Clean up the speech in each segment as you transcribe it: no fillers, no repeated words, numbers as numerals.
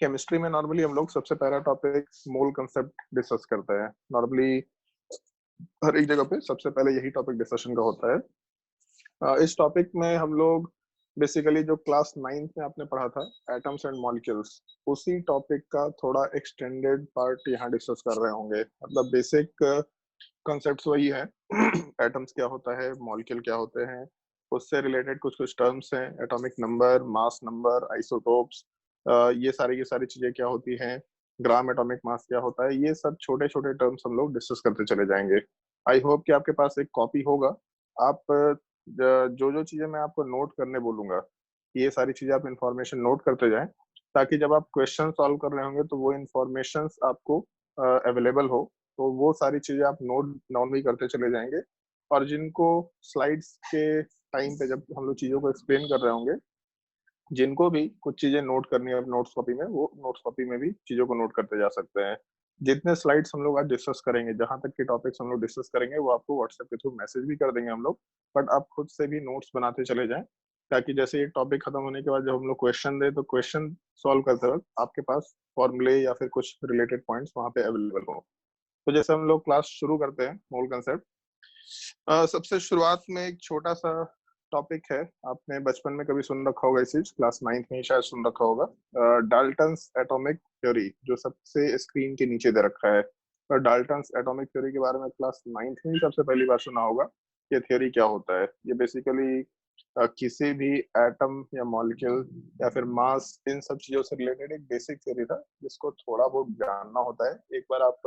Chemistry में normally हम लोग सबसे पहला टॉपिक मोल कंसेप्ट डिस्कस करते हैं। नॉर्मली हर एक जगह पे सबसे पहले यही टॉपिक डिस्कशन का होता है। इस टॉपिक में हम लोग बेसिकली जो क्लास 9th में आपने पढ़ा था एटम्स एंड मॉलिक्यूल्स, उसी टॉपिक का थोड़ा एक्सटेंडेड पार्ट यहाँ डिस्कस कर रहे होंगे। मतलब बेसिक कॉन्सेप्ट्स वही है। एटम्स क्या होता है, मॉलिक्यूल क्या होते हैं, उससे रिलेटेड कुछ कुछ टर्म्स हैं, atomic number, mass number, isotopes, ये सारी की सारी चीजें क्या होती हैं, ग्राम एटॉमिक मास क्या होता है, ये सब छोटे छोटे टर्म्स हम लोग डिस्कस करते चले जाएंगे। आई होप कि आपके पास एक कॉपी होगा। आप जो जो चीजें मैं आपको नोट करने बोलूंगा, ये सारी चीजें आप इंफॉर्मेशन नोट करते जाएं, ताकि जब आप क्वेश्चन सॉल्व कर रहे होंगे तो वो इंफॉर्मेशन आपको अवेलेबल हो। तो वो सारी चीजें आप नोट डाउन भी करते चले जाएंगे। और जिनको स्लाइड्स के टाइम पे जब हम लोग चीजों को एक्सप्लेन कर रहे होंगे, जिनको भी कुछ चीजें नोट करनी है नोट्स कॉपी में, वो नोट्स कॉपी में भी चीजों को नोट करते जा सकते हैं। जितने स्लाइड्स हम लोग आज डिस्कस करेंगे, जहां तक के टॉपिक्स हम लोग डिस्कस करेंगे, वो आपको व्हाट्सएप के थ्रू मैसेज भी कर देंगे हम लोग। बट आप खुद से भी नोट्स बनाते चले जाएं, ताकि जैसे एक टॉपिक खत्म होने के बाद जब हम लोग क्वेश्चन दे, तो क्वेश्चन सॉल्व करते वक्त आपके पास फॉर्मूले या फिर कुछ रिलेटेड पॉइंट्स वहां पे अवेलेबल हो। तो जैसे हम लोग क्लास शुरू करते हैं, मोल कंसेप्ट। सबसे शुरुआत में एक छोटा सा टॉपिक है, आपने बचपन में कभी सुन रखा होगा, इस चीज क्लास 9th में ही शायद सुन रखा होगा। डाल्टन्स एटॉमिक थ्योरी, जो सबसे स्क्रीन के नीचे दे रखा है। और डाल्टन्स एटॉमिक थ्योरी के बारे में क्लास 9th में ही सबसे पहली बार सुना होगा। ये थ्योरी क्या होता है, ये बेसिकली किसी भी एटम या मॉलिक्यूल या फिर मास, इन सब चीजों से रिलेटेड एक बेसिक थ्योरी था, जिसको थोड़ा बहुत जानना होता है। एक बार आप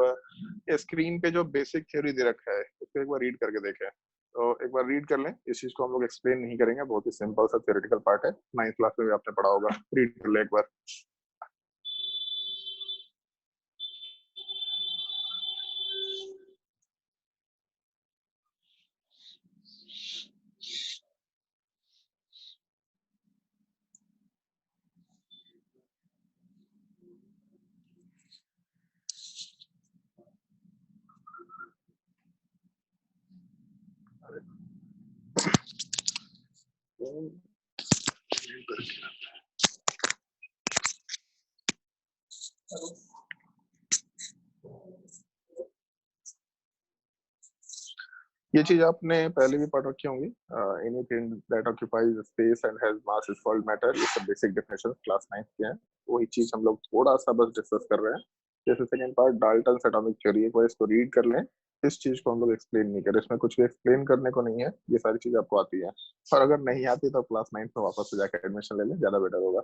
स्क्रीन पे जो बेसिक थ्योरी दे रखा है उसको एक बार रीड करके देखें। तो एक बार रीड कर लें। इस चीज को हम लोग एक्सप्लेन नहीं करेंगे, बहुत ही सिंपल सा थ्योरेटिकल पार्ट है, 9th क्लास में भी आपने पढ़ा होगा। रीड कर ले एक बार। ये चीज आपने पहले भी पढ़ रखी होंगी। Anything that occupies space and has mass is called matter, ये सब बेसिक डेफिनेशन क्लास 9th के हैं। वही चीज हम लोग थोड़ा सा बस डिस्कस कर रहे हैं। जैसे second part Dalton's atomic theory, एक बार इसको रीड कर लें। इस चीज को हम लोग एक्सप्लेन नहीं करें, इसमें कुछ भी एक्सप्लेन करने को नहीं है, ये सारी चीज आपको आती है। और अगर नहीं आती तो क्लास 9th में वापस से जाकर एडमिशन ले लें, ज्यादा बेटर होगा।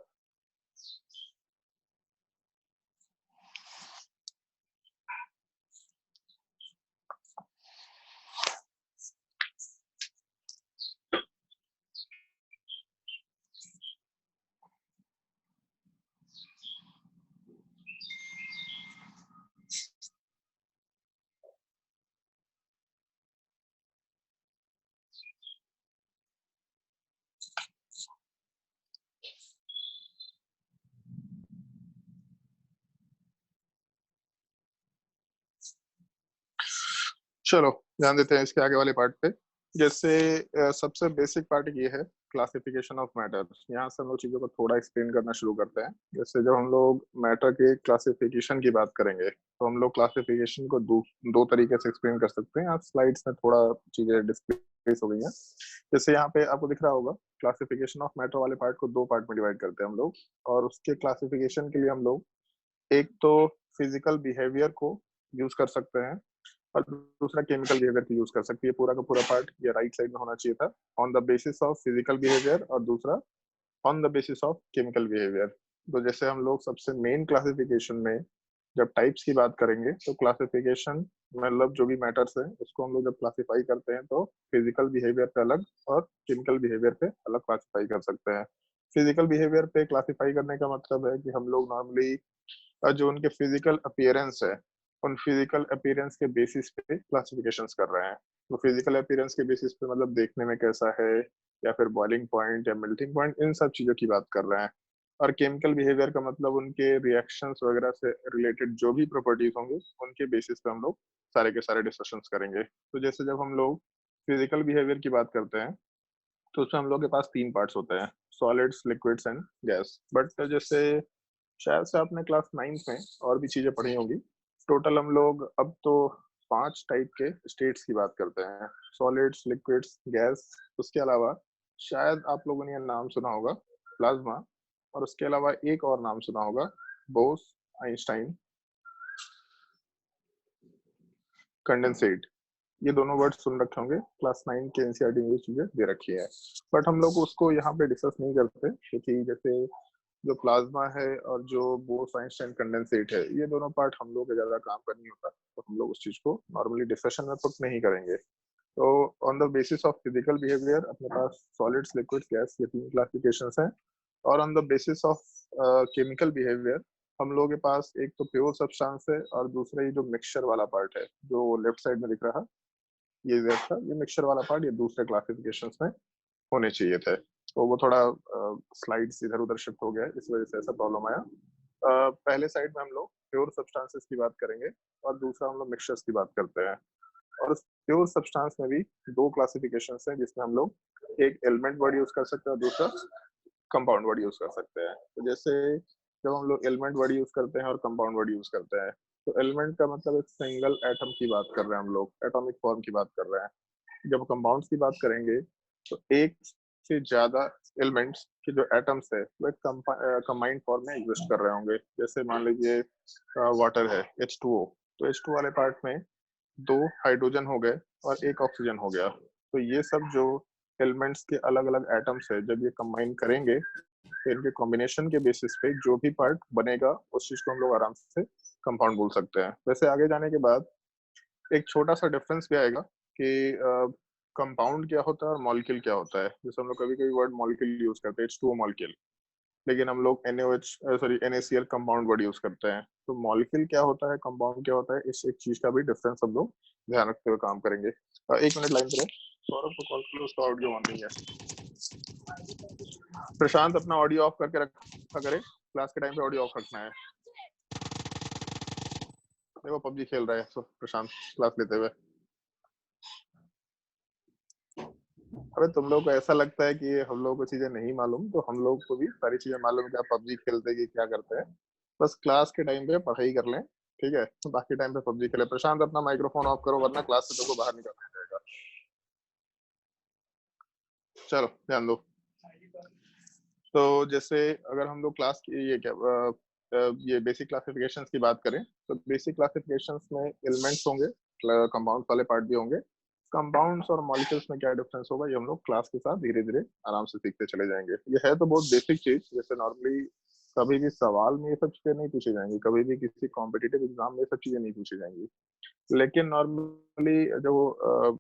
चलो ध्यान देते हैं इसके आगे वाले पार्ट पे। जैसे सबसे बेसिक पार्ट ये है, क्लासिफिकेशन ऑफ मैटर। यहाँ से हम लोग चीजों को थोड़ा एक्सप्लेन करना शुरू करते हैं। जैसे जब हम लोग मैटर के क्लासिफिकेशन की बात करेंगे, तो हम लोग क्लासिफिकेशन को दो तरीके से एक्सप्लेन कर सकते हैं। यहाँ स्लाइड्स में थोड़ा चीजें डिस्प्ले हो गई हैं। जैसे यहाँ पे आपको दिख रहा होगा, क्लासिफिकेशन ऑफ मैटर वाले पार्ट को दो पार्ट में डिवाइड करते हैं हम लोग। और उसके क्लासिफिकेशन के लिए हम लोग एक तो फिजिकल बिहेवियर को यूज कर सकते हैं, और दूसरा केमिकल बिहेवियर की यूज कर सकती है। पूरा का पूरा पार्ट ये राइट साइड में होना चाहिए था, on the basis of physical behaviour, और दूसरा on the basis of chemical behaviour. तो जैसे हम लोग सबसे मेन क्लासिफिकेशन में जब टाइप्स की बात करेंगे, तो क्लासिफिकेशन मतलब जो भी मैटर्स है उसको हम लोग जब क्लासिफाई करते हैं, तो फिजिकल बिहेवियर पे अलग और केमिकल बिहेवियर पे अलग क्लासिफाई कर सकते हैं। फिजिकल बिहेवियर पे क्लासिफाई करने का मतलब है कि हम लोग नॉर्मली जो उनके फिजिकल अपीयरेंस है, उन फिजिकल अपीयरेंस के बेसिस पे क्लासिफिकेशंस कर रहे हैं। तो फिजिकल अपीयरेंस के बेसिस पे मतलब देखने में कैसा है, या फिर बॉइलिंग पॉइंट या मेल्टिंग पॉइंट, इन सब चीजों की बात कर रहे हैं। और केमिकल बिहेवियर का मतलब उनके रिएक्शंस वगैरह से रिलेटेड जो भी प्रॉपर्टीज होंगे, उनके बेसिस पे हम लोग सारे के सारे डिस्कशंस करेंगे। तो जैसे जब हम लोग फिजिकल बिहेवियर की बात करते हैं, तो उसमें हम लोग के पास तीन पार्ट्स होते हैं, solids, liquids and gas. But जैसे शायद से आपने क्लास 9th में और भी चीजें पढ़ी होंगी। टोटल हम लोग अब तो 5 टाइप के स्टेट्स की बात करते हैं, सॉलिड्स, लिक्विड्स, गैस। उसके अलावा शायद आप लोगों ने यह नाम सुना होगा, प्लाज्मा, और उसके अलावा एक और नाम सुना होगा, बोस, आइंस्टाइन, कंडेंसेट। ये दोनों वर्ड सुन रखे होंगे, क्लास 9 के एनसीईआरटी में ये चीजें दे रखी है, बट हम लोग उसको यहाँ पे डिस्कस नहीं करते, क्योंकि जैसे जो प्लाज्मा है और जो बोस आइंस्टाइन कंडेंसेट है, ये दोनों पार्ट हम लोग ज्यादा काम का नहीं होता, तो हम लोग उस चीज को नॉर्मली डिस्कशन में पुट नहीं करेंगे। तो on the basis of physical behaviour अपने पास सॉलिड्स, लिक्विड्स, गैस, ये 3 क्लासिफिकेशंस हैं, और on the basis of chemical behaviour हम लोग के पास एक तो प्योर सब्सटेंस है, और दूसरा ये जो मिक्सचर वाला पार्ट है जो लेफ्ट साइड में दिख रहा है, ये Z था, ये मिक्सचर वाला पार्ट, ये दूसरे क्लासिफिकेशंस में होने चाहिए थे। तो वो थोड़ा स्लाइड्स इधर उधर शिफ्ट हो गया है, इस वजह से ऐसा प्रॉब्लम आया। पहले साइड में हम लोग प्योर सब्सटेंसेस की बात करेंगे, और दूसरा हम लोग मिक्सचर्स की बात करते हैं। और उस प्योर सब्सटेंस में भी 2 क्लासिफिकेशंस हैं, जिसमें हम लोग एक एलिमेंट वर्ड यूज कर सकते हैं और दूसरा कंपाउंड वर्ड यूज कर सकते हैं। तो जैसे जब हम लोग एलिमेंट वर्ड यूज करते हैं और कंपाउंड वर्ड यूज करते हैं, तो एलिमेंट का मतलब एक सिंगल एटम की बात कर रहे हैं हम लोग, एटॉमिक फॉर्म की बात कर रहे हैं। जब कंपाउंड्स की बात करेंगे तो एक से ज्यादा एलिमेंट्स के जो एटम्स है वो एक कंबाइंड फॉर्म में एग्जिस्ट कर रहे होंगे। जैसे मान लीजिए वाटर है, H2O, तो H2 वाले पार्ट में 2 हाइड्रोजन हो गए और 1 ऑक्सीजन हो गया। तो ये सब जो एलिमेंट्स के अलग अलग एटम्स है, जब ये कंबाइन करेंगे तो इनके कॉम्बिनेशन के बेसिस पे जो भी पार्ट बनेगा उस चीज को हम लोग आराम से कंपाउंड बोल सकते हैं। वैसे आगे जाने के बाद एक छोटा सा डिफरेंस भी आएगा कि कंपाउंड क्या होता है और मॉलिक्यूल क्या होता है। जैसे हम लोग कभी कभी वर्ड मॉलिक्यूल यूज करते हैं, H2O मॉलिक्यूल, लेकिन हम लोग NaCl कंपाउंड वर्ड यूज करते हैं। तो मॉलिक्यूल क्या होता है, कंपाउंड क्या होता है, इस एक चीज का भी डिफरेंस हम लोग ध्यान रखते हुए काम करेंगे। 1 मिनट लाइन पे सौरभ को कॉल करो, उसका ऑडियो ऑन नहीं है। प्रशांत अपना ऑडियो ऑफ करके रखा करे, क्लास के टाइम पे ऑडियो ऑफ रखना है। देखो पबजी खेल रहा है प्रशांत क्लास लेते हुए। अबे तुम लोग को ऐसा लगता है कि हम लोग को चीजें नहीं मालूम, तो हम लोग को भी सारी चीजें मालूम है, क्या पबजी खेलते हैं, क्या करते हैं। बस क्लास के टाइम पे पढ़ाई कर लें, ठीक है, तो बाकी टाइम पे पबजी खेले। प्रशांत अपना माइक्रोफोन ऑफ करो, वरना क्लास से तुमको बाहर निकालना पड़ेगा। चलो ध्यान दो। तो जैसे अगर हम लोग क्लास की ये बेसिक क्लासिफिकेशंस की बात करें, तो बेसिक क्लासिफिकेशंस में एलिमेंट्स होंगे, कंपाउंड्स वाले पार्ट भी होंगे। कंपाउंड्स और मॉलिक्यूल्स में क्या डिफरेंस होगा, ये हम लोग क्लास के साथ धीरे धीरे आराम से सीखते चले जाएंगे। ये है तो बहुत बेसिक चीज, जैसे नॉर्मली कभी भी सवाल में ये सब चीजें नहीं पूछी जाएंगी, कभी भी किसी कॉम्पिटिटिव एग्जाम में ये सब चीजें नहीं पूछी जाएंगी। लेकिन नॉर्मली जो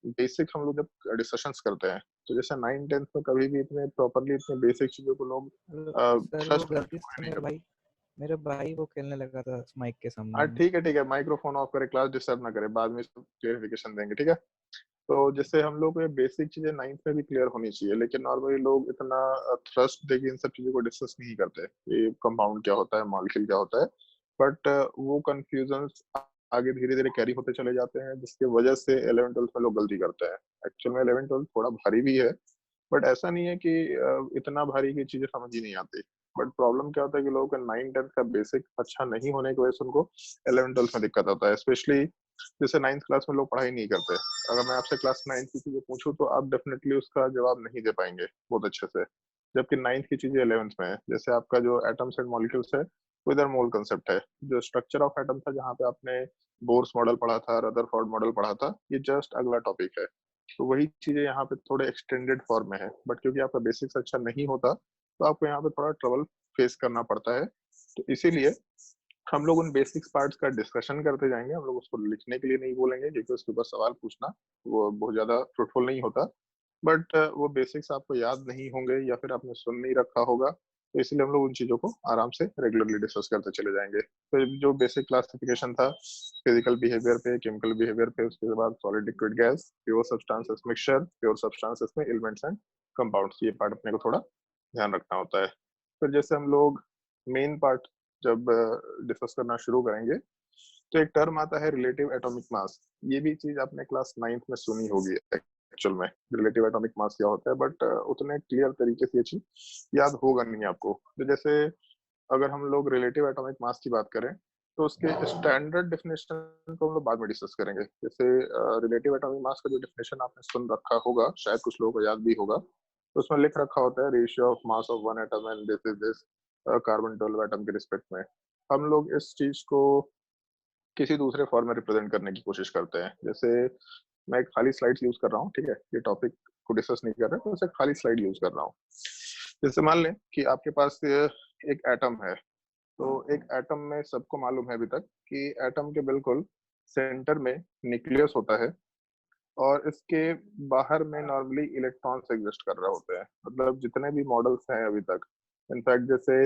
बेसिक हम लोग जब डिस्कशंस करते हैं, तो जैसे 9th 10th में कभी भी इतने प्रॉपरली इतने बेसिक चीजों को लोग सर वो ट्रस्ट गलती से मेरे भाई वो खेलने लगा था माइक के सामने। ठीक है, माइक्रोफोन ऑफ करे, क्लास डिस्टर्ब ना करे, बाद में क्लियरिफिकेशन देंगे, ठीक है। तो जैसे हम लोग को ये बेसिक चीजें 9th में भी क्लियर होनी चाहिए, लेकिन नॉर्मली लोग इतना थ्रस्ट देके इन सब चीजों को डिस्कस नहीं करते, ये कंपाउंड क्या होता है, मॉलिक्यूल क्या होता है। बट वो कंफ्यूजन आगे धीरे धीरे कैरी होते चले जाते हैं, जिसकी वजह से 11th 12th में लोग गलती करते हैं। एक्चुअल में 11th 12th थोड़ा भारी भी है, बट ऐसा नहीं है कि इतना भारी की चीजें समझ ही नहीं आती। बट प्रॉब्लम क्या होता है कि लोगों का 9th 10th का बेसिक अच्छा नहीं होने की वजह से उनको 11th 12th में दिक्कत आता है। स्पेशली जैसे 9th क्लास में लोग पढ़ाई नहीं करते, अगर मैं आपसे क्लास 9th की चीजें पूछूं तो आप डेफिनेटली उसका जवाब नहीं दे पाएंगे बहुत अच्छे से, जबकि 9th की चीजें 11th में है। जैसे आपका जो एटम्स एंड मॉलिक्यूल्स है वो इधर मोल कंसेप्ट है, जो स्ट्रक्चर ऑफ एटम था जहाँ पे आपने बोर्स मॉडल पढ़ा था, रदरफोर्ड मॉडल पढ़ा था, ये जस्ट अगला टॉपिक है। तो वही चीजें यहाँ पे थोड़े एक्सटेंडेड फॉर्म में है, बट क्योंकि आपका बेसिक्स अच्छा नहीं होता तो आपको यहाँ पे थोड़ा ट्रबल फेस करना पड़ता है। तो इसीलिए हम लोग उन बेसिक्स पार्ट्स का डिस्कशन करते जाएंगे, हम लोग उसको लिखने के लिए नहीं बोलेंगे, क्योंकि उसके ऊपर सवाल पूछना वो बहुत ज्यादा फ्रूटफुल नहीं होता। बट वो बेसिक्स आपको याद नहीं होंगे या फिर आपने सुन नहीं रखा होगा, तो इसलिए हम लोग उन चीजों को आराम से रेगुलरली डिस्कस करते चले जाएंगे। तो जो बेसिक क्लासिफिकेशन था फिजिकल बिहेवियर पे, केमिकल बिहेवियर पे, उसके बाद solid, liquid, gas, pure substances, mixture, pure substances में एलिमेंट्स एंड कंपाउंड्स, ये पार्ट अपने को थोड़ा ध्यान रखना होता है। फिर जैसे हम लोग मेन पार्ट जब डिस्कस करना शुरू करेंगे, तो एक टर्म आता है रिलेटिव एटॉमिक मास। ये भी चीज आपने क्लास 9th में सुनी होगी एक्चुअल में, रिलेटिव एटॉमिक मास क्या होता है, बट उतने क्लियर तरीके से ये चीज याद होगा नहीं आपको। तो जैसे अगर हम लोग रिलेटिव एटॉमिक मास की बात करें तो उसके स्टैंडर्ड डेफिनेशन को हम लोग बाद में डिस्कस करेंगे। जैसे रिलेटिव एटॉमिक मास का जो डेफिनेशन आपने सुन रखा होगा, शायद कुछ लोगों को याद भी होगा, तो उसमें लिख रखा होता है ratio of mass of one atom and this is this carbon 12 atom के रिस्पेक्ट में। हम लोग इस चीज को किसी दूसरे फॉर्म में रिप्रेजेंट करने की कोशिश करते हैं। जैसे मैं एक खाली स्लाइड यूज कर रहा हूँ, ठीक है, ये टॉपिक को डिस्कस नहीं कर रहे, तो एक खाली स्लाइड यूज कर रहा हूँ। जैसे मान लें कि आपके पास एक एटम है, तो एक एटम में सबको मालूम है अभी तक कि एटम के बिल्कुल सेंटर में न्यूक्लियस होता है और इसके बाहर में नॉर्मली इलेक्ट्रॉन्स एग्जिस्ट कर रहे होते हैं। मतलब जितने भी मॉडल्स हैं अभी तक, इनफैक्ट जैसे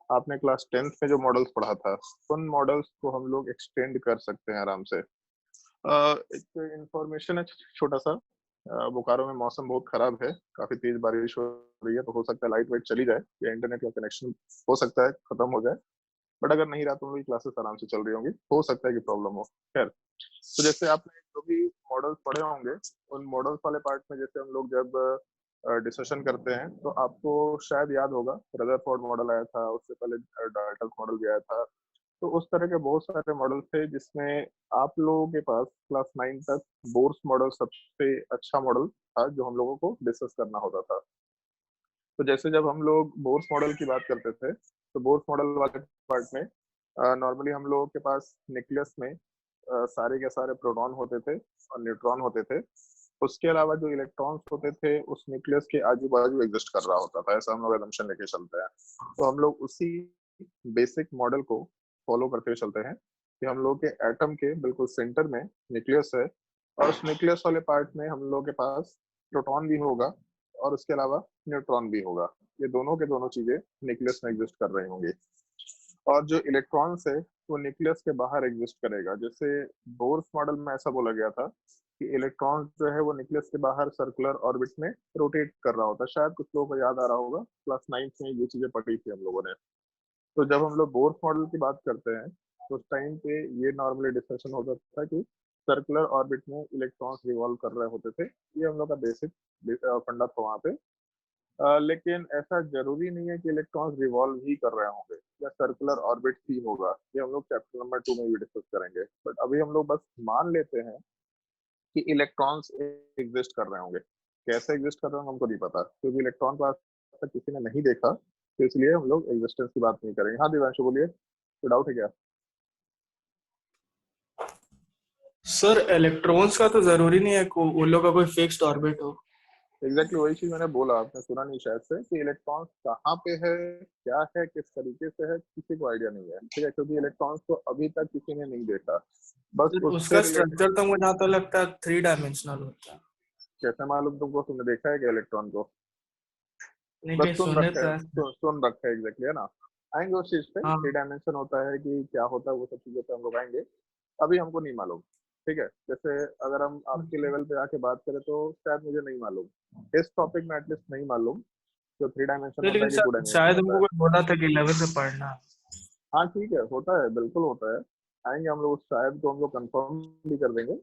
आपने क्लास 10th में जो मॉडल्स पढ़ा था, उन मॉडल्स को हम लोग एक्सटेंड कर सकते हैं आराम से। एक इंफॉर्मेशन है छोटा सा, बोकारो में मौसम बहुत खराब है, काफी तेज बारिश हो रही है, तो हो सकता है लाइट वाइट चली जाए या इंटरनेट का कनेक्शन हो सकता है खत्म हो जाए। बट अगर नहीं रहा तो मेरी क्लासेस आराम से चल रही होंगी, हो सकता है कि प्रॉब्लम हो। खैर, तो जैसे आपने जो भी मॉडल्स पढ़े होंगे, उन मॉडल्स वाले पार्ट में जैसे हम लोग जब डिस्कशन करते हैं तो आपको शायद याद होगा रदरफोर्ड मॉडल आया था, उससे पहले डाल्टन मॉडल भी आया था। तो उस तरह के बहुत सारे मॉडल थे जिसमें आप लोगों के पास क्लास 9 तक बोर्स मॉडल सबसे अच्छा मॉडल था जो हम लोगों को डिस्कस करना होता था। तो जैसे जब हम लोग बोर्स मॉडल की बात करते थे, तो बोर्स मॉडल वाले पार्ट में नॉर्मली हम लोगों के पास न्यूक्लियस में सारे के सारे प्रोटॉन होते थे और न्यूट्रॉन होते थे। उसके अलावा जो इलेक्ट्रॉन्स होते थे उस न्यूक्लियस के आजू बाजू एग्जिस्ट कर रहा होता था, ऐसा हम लोग एजम्पशन लेके चलते हैं। तो हम लोग उसी बेसिक मॉडल को फॉलो करते हुए चलते हैं कि हम लोग के एटम के बिल्कुल सेंटर में न्यूक्लियस है और उस न्यूक्लियस वाले पार्ट में हम लोग के पास प्रोटॉन भी होगा और उसके अलावा न्यूट्रॉन भी होगा। ये दोनों के दोनों चीजें न्यूक्लियस में एग्जिस्ट कर रही होंगी। और जो इलेक्ट्रॉन्स है वो न्यूक्लियस के बाहर एग्जिस्ट करेगा। जैसे बोर्स मॉडल में ऐसा बोला गया था कि इलेक्ट्रॉन्स जो है वो न्यूक्लियस के बाहर सर्कुलर ऑर्बिट में रोटेट कर रहा होता है। शायद कुछ लोगों को याद आ रहा होगा, क्लास 9 में ये चीजें पढ़ी थी हम लोगों ने। तो जब हम लोग बोर्स मॉडल की बात करते हैं तो उस टाइम पे ये नॉर्मली डिस्कशन होता था कि सर्कुलर ऑर्बिट में इलेक्ट्रॉन्स रिवॉल्व कर रहे होते थे। ये हम लोग का बेसिक फंडा था वहाँ पे। लेकिन ऐसा जरूरी नहीं है कि इलेक्ट्रॉन्स रिवॉल्व ही कर रहे होंगे या सर्कुलर ऑर्बिट ही होगा। ये हम लोग चैप्टर नंबर 2 में भी डिस्कस करेंगे। बट अभी हम लोग बस मान लेते हैं कि इलेक्ट्रॉन्स एग्जिस्ट कर रहे होंगे। कैसे एग्जिस्ट कर रहे होंगे हमको नहीं पता, क्योंकि इलेक्ट्रॉन को आज तक किसी ने नहीं देखा, तो इसलिए हम लोग एग्जिस्टेंस की बात नहीं करेंगे। हाँ दिव्यांशु बोलिए, कोई डाउट है क्या? सर इलेक्ट्रॉन्स का तो जरूरी नहीं है को उन लोग का कोई फिक्स्ड ऑर्बिट हो। एग्जैक्टली वही चीज मैंने बोला, आपने सुना नहीं शायद से, कि इलेक्ट्रॉन्स कहाँ पे है, क्या है, किस तरीके से है, किसी को आइडिया नहीं है, ठीक है, क्योंकि इलेक्ट्रॉन्स को अभी तक किसी ने नहीं देखा। बस सर उससे उसका रिलेटेड। स्ट्रक्चर तो मुझे जहाँ तक लगता है 3 डायमेंशनल होता है। कैसे मालूम तुमको? तुमने देखा है क्या इलेक्ट्रॉन को? नहीं बस कहीं सुन सुने रखा तो है, है। सुन रखा है, एग्जैक्टली, है ना। आएंगे उस चीज पे, हाँ। 3 डायमेंशन होता है कि क्या होता है, वो सब चीजों पे हम लोग आएंगे। अभी हमको नहीं मालूम, ठीक है। जैसे अगर हम आपके लेवल पे आके बात करें तो शायद मुझे नहीं मालूम, इस टॉपिक में एटलीस्ट नहीं मालूम तो 3 डायमेंशन नहीं होता लेकिन है कि 2 सर डायमेंशन शायद होता हमको है। कोई बोला था कि 11th में पढ़ना। हाँ ठीक है, होता है, बिल्कुल होता है। आएंगे हम लोग, उस शायद को हम लोग कंफर्म भी कर देंगे।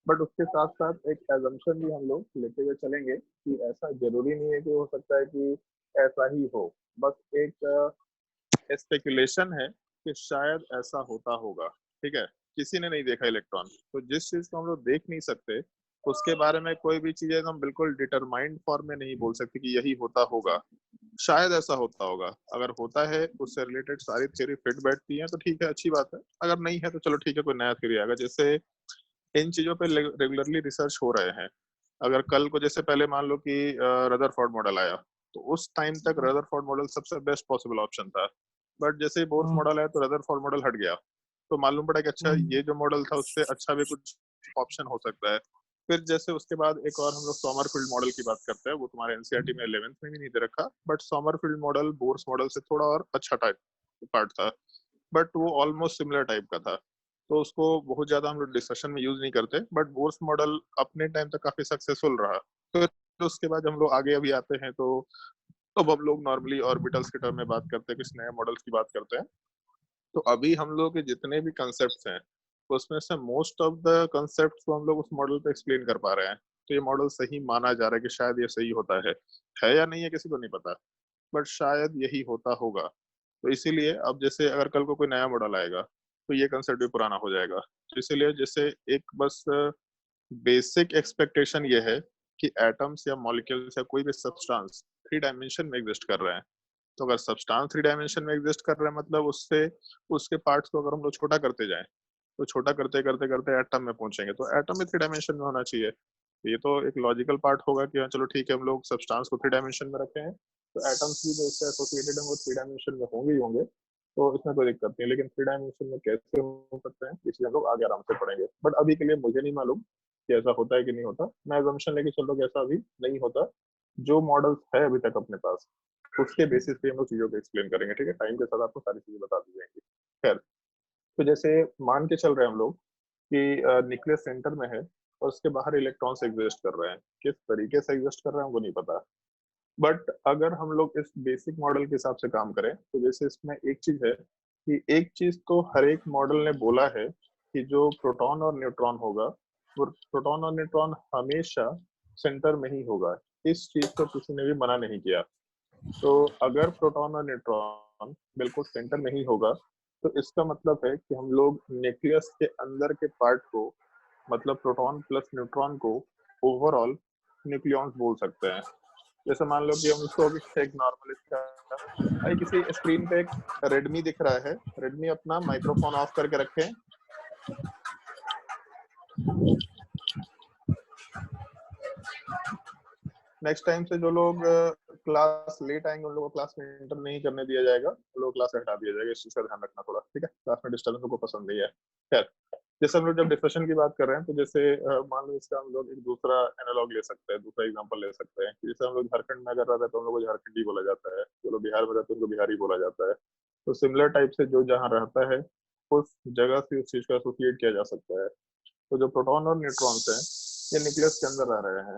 बट उसके साथ साथ एक एजम्पशन भी हम लोग लेते हुए चलेंगे कि ऐसा जरूरी नहीं है कि हो सकता है कि ऐसा ही हो। बस एक स्पेकुलेशन है कि शायद ऐसा होता होगा, ठीक है। किसी ने नहीं देखा इलेक्ट्रॉन, तो जिस चीज को हम लोग देख नहीं सकते उसके बारे में कोई भी चीजें हम बिल्कुल डिटरमाइंड फॉर्म में नहीं बोल सकते कि यही होता होगा। शायद ऐसा होता होगा, अगर होता है उससे रिलेटेड सारी थ्योरी फिट बैठती है तो ठीक है, अच्छी बात है। अगर नहीं है तो चलो ठीक है, कोई नया थ्योरी आएगा। जैसे इन चीजों पे रेगुलरली रिसर्च हो रहे हैं। अगर कल को जैसे पहले मान लो कि रदरफोर्ड मॉडल आया, तो उस टाइम तक रदरफोर्ड मॉडल सबसे बेस्ट पॉसिबल ऑप्शन था। बट जैसे ही बोर्स हम्म। मॉडल आया तो रदरफोर्ड मॉडल हट गया, तो मालूम पड़ा कि अच्छा ये जो मॉडल था उससे अच्छा भी कुछ ऑप्शन हो सकता है। फिर जैसे उसके बाद एक और हम लोग सॉमरफील्ड मॉडल की बात करते हैं, वो तुम्हारे एनसीईआरटी में 11th में भी नहीं दे रखा, बट सॉमरफील्ड मॉडल बोर्स मॉडल से थोड़ा और अच्छा टाइप पार्ट था, बट वो ऑलमोस्ट सिमिलर टाइप का था। तो उसको बहुत ज्यादा हम लोग डिस्कशन में यूज नहीं करते, बट बोर्स मॉडल अपने टाइम तक काफी सक्सेसफुल रहा। तो उसके बाद हम लोग आगे अभी आते हैं, तो अब हम लोग नॉर्मली ऑर्बिटल्स के टर्म में बात करते हैं, कुछ नए मॉडल्स की बात करते हैं। तो अभी हम लोग के जितने भी कंसेप्ट हैं उसमें से मोस्ट ऑफ द कंसेप्ट को हम लोग उस मॉडल पे एक्सप्लेन कर पा रहे हैं। तो ये मॉडल सही माना जा रहा है कि शायद ये सही होता है या नहीं है किसी को नहीं पता, बट शायद यही होता होगा। तो इसीलिए अब जैसे अगर कल को कोई नया मॉडल आएगा तो ये कंसेप्ट भी पुराना हो जाएगा। तो इसीलिए जैसे एक बस बेसिक एक्सपेक्टेशन ये है कि एटम्स या मॉलिक्यूल्स या कोई भी सब्सटेंस 3 डायमेंशन में एग्जिस्ट कर रहे हैं। तो अगर सब्सटेंस 3 डायमेंशन में एग्जिस्ट कर रहे हैं मतलब उससे उसके पार्ट्स को अगर हम लोग छोटा करते जाएं तो छोटा करते करते करते एटम में पहुंचेंगे, तो एटम भी 3 डायमेंशन में होना चाहिए। ये तो एक लॉजिकल पार्ट होगा कि हाँ चलो ठीक है हम लोग सब्सटेंस को 3 डायमेंशन में रखे हैं तो एटम्स भी जो उससे एसोसिएटेड हैं वो 3 डायमेंशन में होंगे ही होंगे। तो इसमें कोई दिक्कत नहीं है, लेकिन 3 डायमेंशन में कैसे हो सकते हैं इसलिए हम लोग आगे आराम से पढ़ेंगे। बट अभी के लिए मुझे नहीं मालूम कि ऐसा होता है कि नहीं होता। मैं एजम्पशन लेके चल रहा हूँ कि ऐसा अभी नहीं होता। जो मॉडल्स है अभी तक अपने पास उसके बेसिस पे हम लोग चीजों को एक्सप्लेन करेंगे, ठीक है। टाइम के साथ आपको सारी चीजें बता दी जाएंगी। खैर, तो जैसे मान के चल रहे हैं हम लोग कि न्यूक्लियस सेंटर में है और उसके बाहर इलेक्ट्रॉन्स एग्जिस्ट कर रहे हैं। किस तरीके से एग्जिस्ट कर रहे हैं वो नहीं पता। बट अगर हम लोग इस बेसिक मॉडल के हिसाब से काम करें तो जैसे इसमें एक चीज है कि एक चीज तो हर एक मॉडल ने बोला है कि जो प्रोटॉन और न्यूट्रॉन होगा वो प्रोटॉन और न्यूट्रॉन हमेशा सेंटर में ही होगा। इस चीज को किसी ने भी मना नहीं किया। तो अगर प्रोटॉन और न्यूट्रॉन बिल्कुल सेंटर में ही होगा तो इसका मतलब है कि हम लोग न्यूक्लियस के अंदर के पार्ट को मतलब प्रोटॉन प्लस न्यूट्रॉन को ओवरऑल न्यूक्लियॉन्स बोल सकते हैं। जैसे मान लो कि हम उसको एक नॉर्मल इसका भाई किसी स्क्रीन पे एक रेडमी दिख रहा है, रेडमी अपना माइक्रोफोन ऑफ करके रखें। नेक्स्ट टाइम से जो लोग क्लास लेट आएंगे उन लोगों को क्लास में एंटर नहीं करने दिया जाएगा, उन लोगों को क्लास हटा दिया जाएगा। इस चीज का ध्यान रखना थोड़ा, ठीक है। क्लास में डिस्टर्बेंस को पसंद नहीं है। खैर, जैसे हम लोग जब डिस्कशन की बात कर रहे हैं तो जैसे मान लो इसका हम लोग एक दूसरा एनालॉग ले सकते हैं, दूसरा एग्जांपल ले सकते हैं। जैसे हम लोग झारखंड में अगर रहते हैं तो हम लोग को झारखंडी बोला जाता है, जो लोग बिहार में रहते हैं उनको बिहारी बोला जाता है। तो सिमिलर टाइप से जो जहाँ रहता है उस जगह से उस चीज को एसोसिएट किया जा सकता है। तो जो प्रोटॉन और न्यूट्रॉन्स हैं ये न्यूक्लियस के अंदर रह रहे हैं।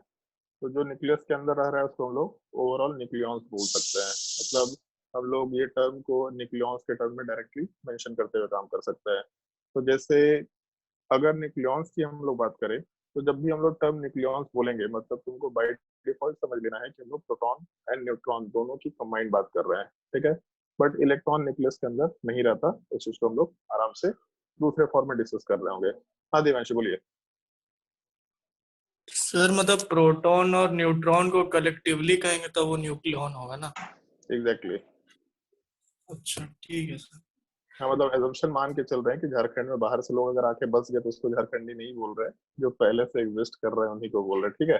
तो जो न्यूक्लियस के अंदर रह रहा है उसको हम लोग ओवरऑल न्यूक्लियॉन्स बोल सकते हैं। मतलब हम लोग ये टर्म को न्यूक्लियॉन्स के टर्म में डायरेक्टली मेंशन करते हुए काम कर सकते हैं। तो जैसे अगर न्यूक्लियॉन्स की हम लोग बात करें तो जब भी हम लोग टर्म न्यूक्लियॉन्स बोलेंगे मतलब तुमको बाय डिफॉल्ट समझ लेना है कि हम लोग प्रोटॉन एंड न्यूट्रॉन दोनों की कंबाइंड बात कर रहे हैं, ठीक है। बट इलेक्ट्रॉन न्यूक्लियस के अंदर नहीं रहता। इस चीज को हम लोग आराम से दूसरे फॉर्म में डिस्कस कर रहे होंगे। हाँ देवांशी बोलिए। सर मतलब प्रोटॉन और न्यूट्रॉन को कलेक्टिवली कहेंगे तो वो न्यूक्लियॉन होगा ना। एग्जैक्टली। अच्छा ठीक है सर। हाँ मतलब एजम्पशन मान के चल रहे हैं कि झारखंड में बाहर से लोग अगर आके बस गए तो उसको झारखंडी नहीं बोल रहे, जो पहले से एग्जिस्ट कर रहे हैं उन्हीं को बोल रहे हैं, ठीक है।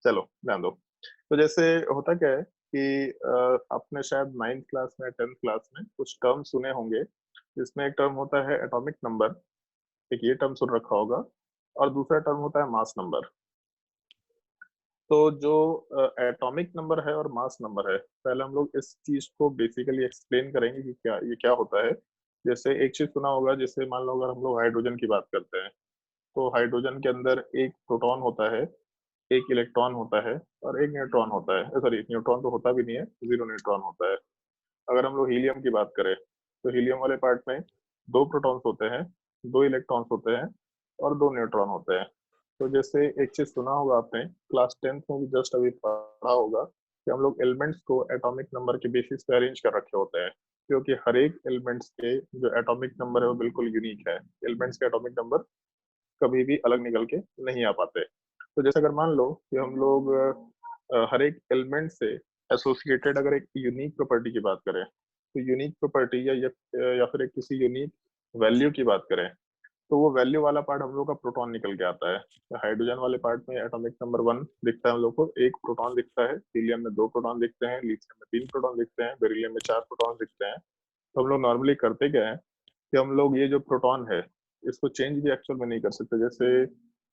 चलो ध्यान दो। तो जैसे होता क्या है कि आपने शायद 9th क्लास में 10th क्लास में कुछ टर्म सुने होंगे जिसमें एक टर्म होता है एटॉमिक नंबर, एक ये टर्म सुन रखा होगा, और दूसरा टर्म होता है मास नंबर। तो जो एटॉमिक नंबर है और मास नंबर है, पहले हम लोग इस चीज को बेसिकली एक्सप्लेन करेंगे कि क्या होता है। जैसे एक चीज सुना होगा, जैसे मान लो अगर हम लोग हाइड्रोजन की बात करते हैं तो हाइड्रोजन के अंदर एक प्रोटॉन होता है, एक इलेक्ट्रॉन होता है और एक न्यूट्रॉन होता है। सॉरी, न्यूट्रॉन तो होता भी नहीं है, 0 न्यूट्रॉन होता है। अगर हम लोग हीलियम की बात करें तो हीलियम वाले पार्ट में 2 प्रोटॉन्स होते हैं, 2 इलेक्ट्रॉन्स होते हैं और 2 न्यूट्रॉन होते हैं। तो जैसे एक चीज सुना होगा आपने क्लास 10th में भी जस्ट अभी पढ़ा होगा कि हम लोग एलिमेंट्स को एटॉमिक नंबर के बेसिस पे अरेंज कर रखे होते हैं, क्योंकि हर एक एलिमेंट्स के जो एटॉमिक नंबर है वो बिल्कुल यूनिक है। एलिमेंट्स के एटॉमिक नंबर कभी भी अलग निकल के नहीं आ पाते। तो जैसे अगर मान लो कि हम लोग हर एक एलिमेंट से एसोसिएटेड अगर एक यूनिक प्रॉपर्टी की बात करें तो यूनिक प्रॉपर्टी या फिर एक किसी यूनिक वैल्यू की बात करें तो वो वैल्यू वाला पार्ट हम लोग का प्रोटॉन निकल के आता है। तो हाइड्रोजन वाले पार्ट में एटॉमिक नंबर 1 दिखता है हम लोग को, 1 प्रोटॉन दिखता है। हीलियम में 2 प्रोटॉन दिखते हैं, लिथियम में 3 प्रोटॉन दिखते हैं, बेरिलियम में 4 प्रोटॉन दिखते हैं। तो हम लोग नॉर्मली करते क्या है कि हम लोग ये जो प्रोटॉन है इसको चेंज भी एक्चुअल में नहीं कर सकते। जैसे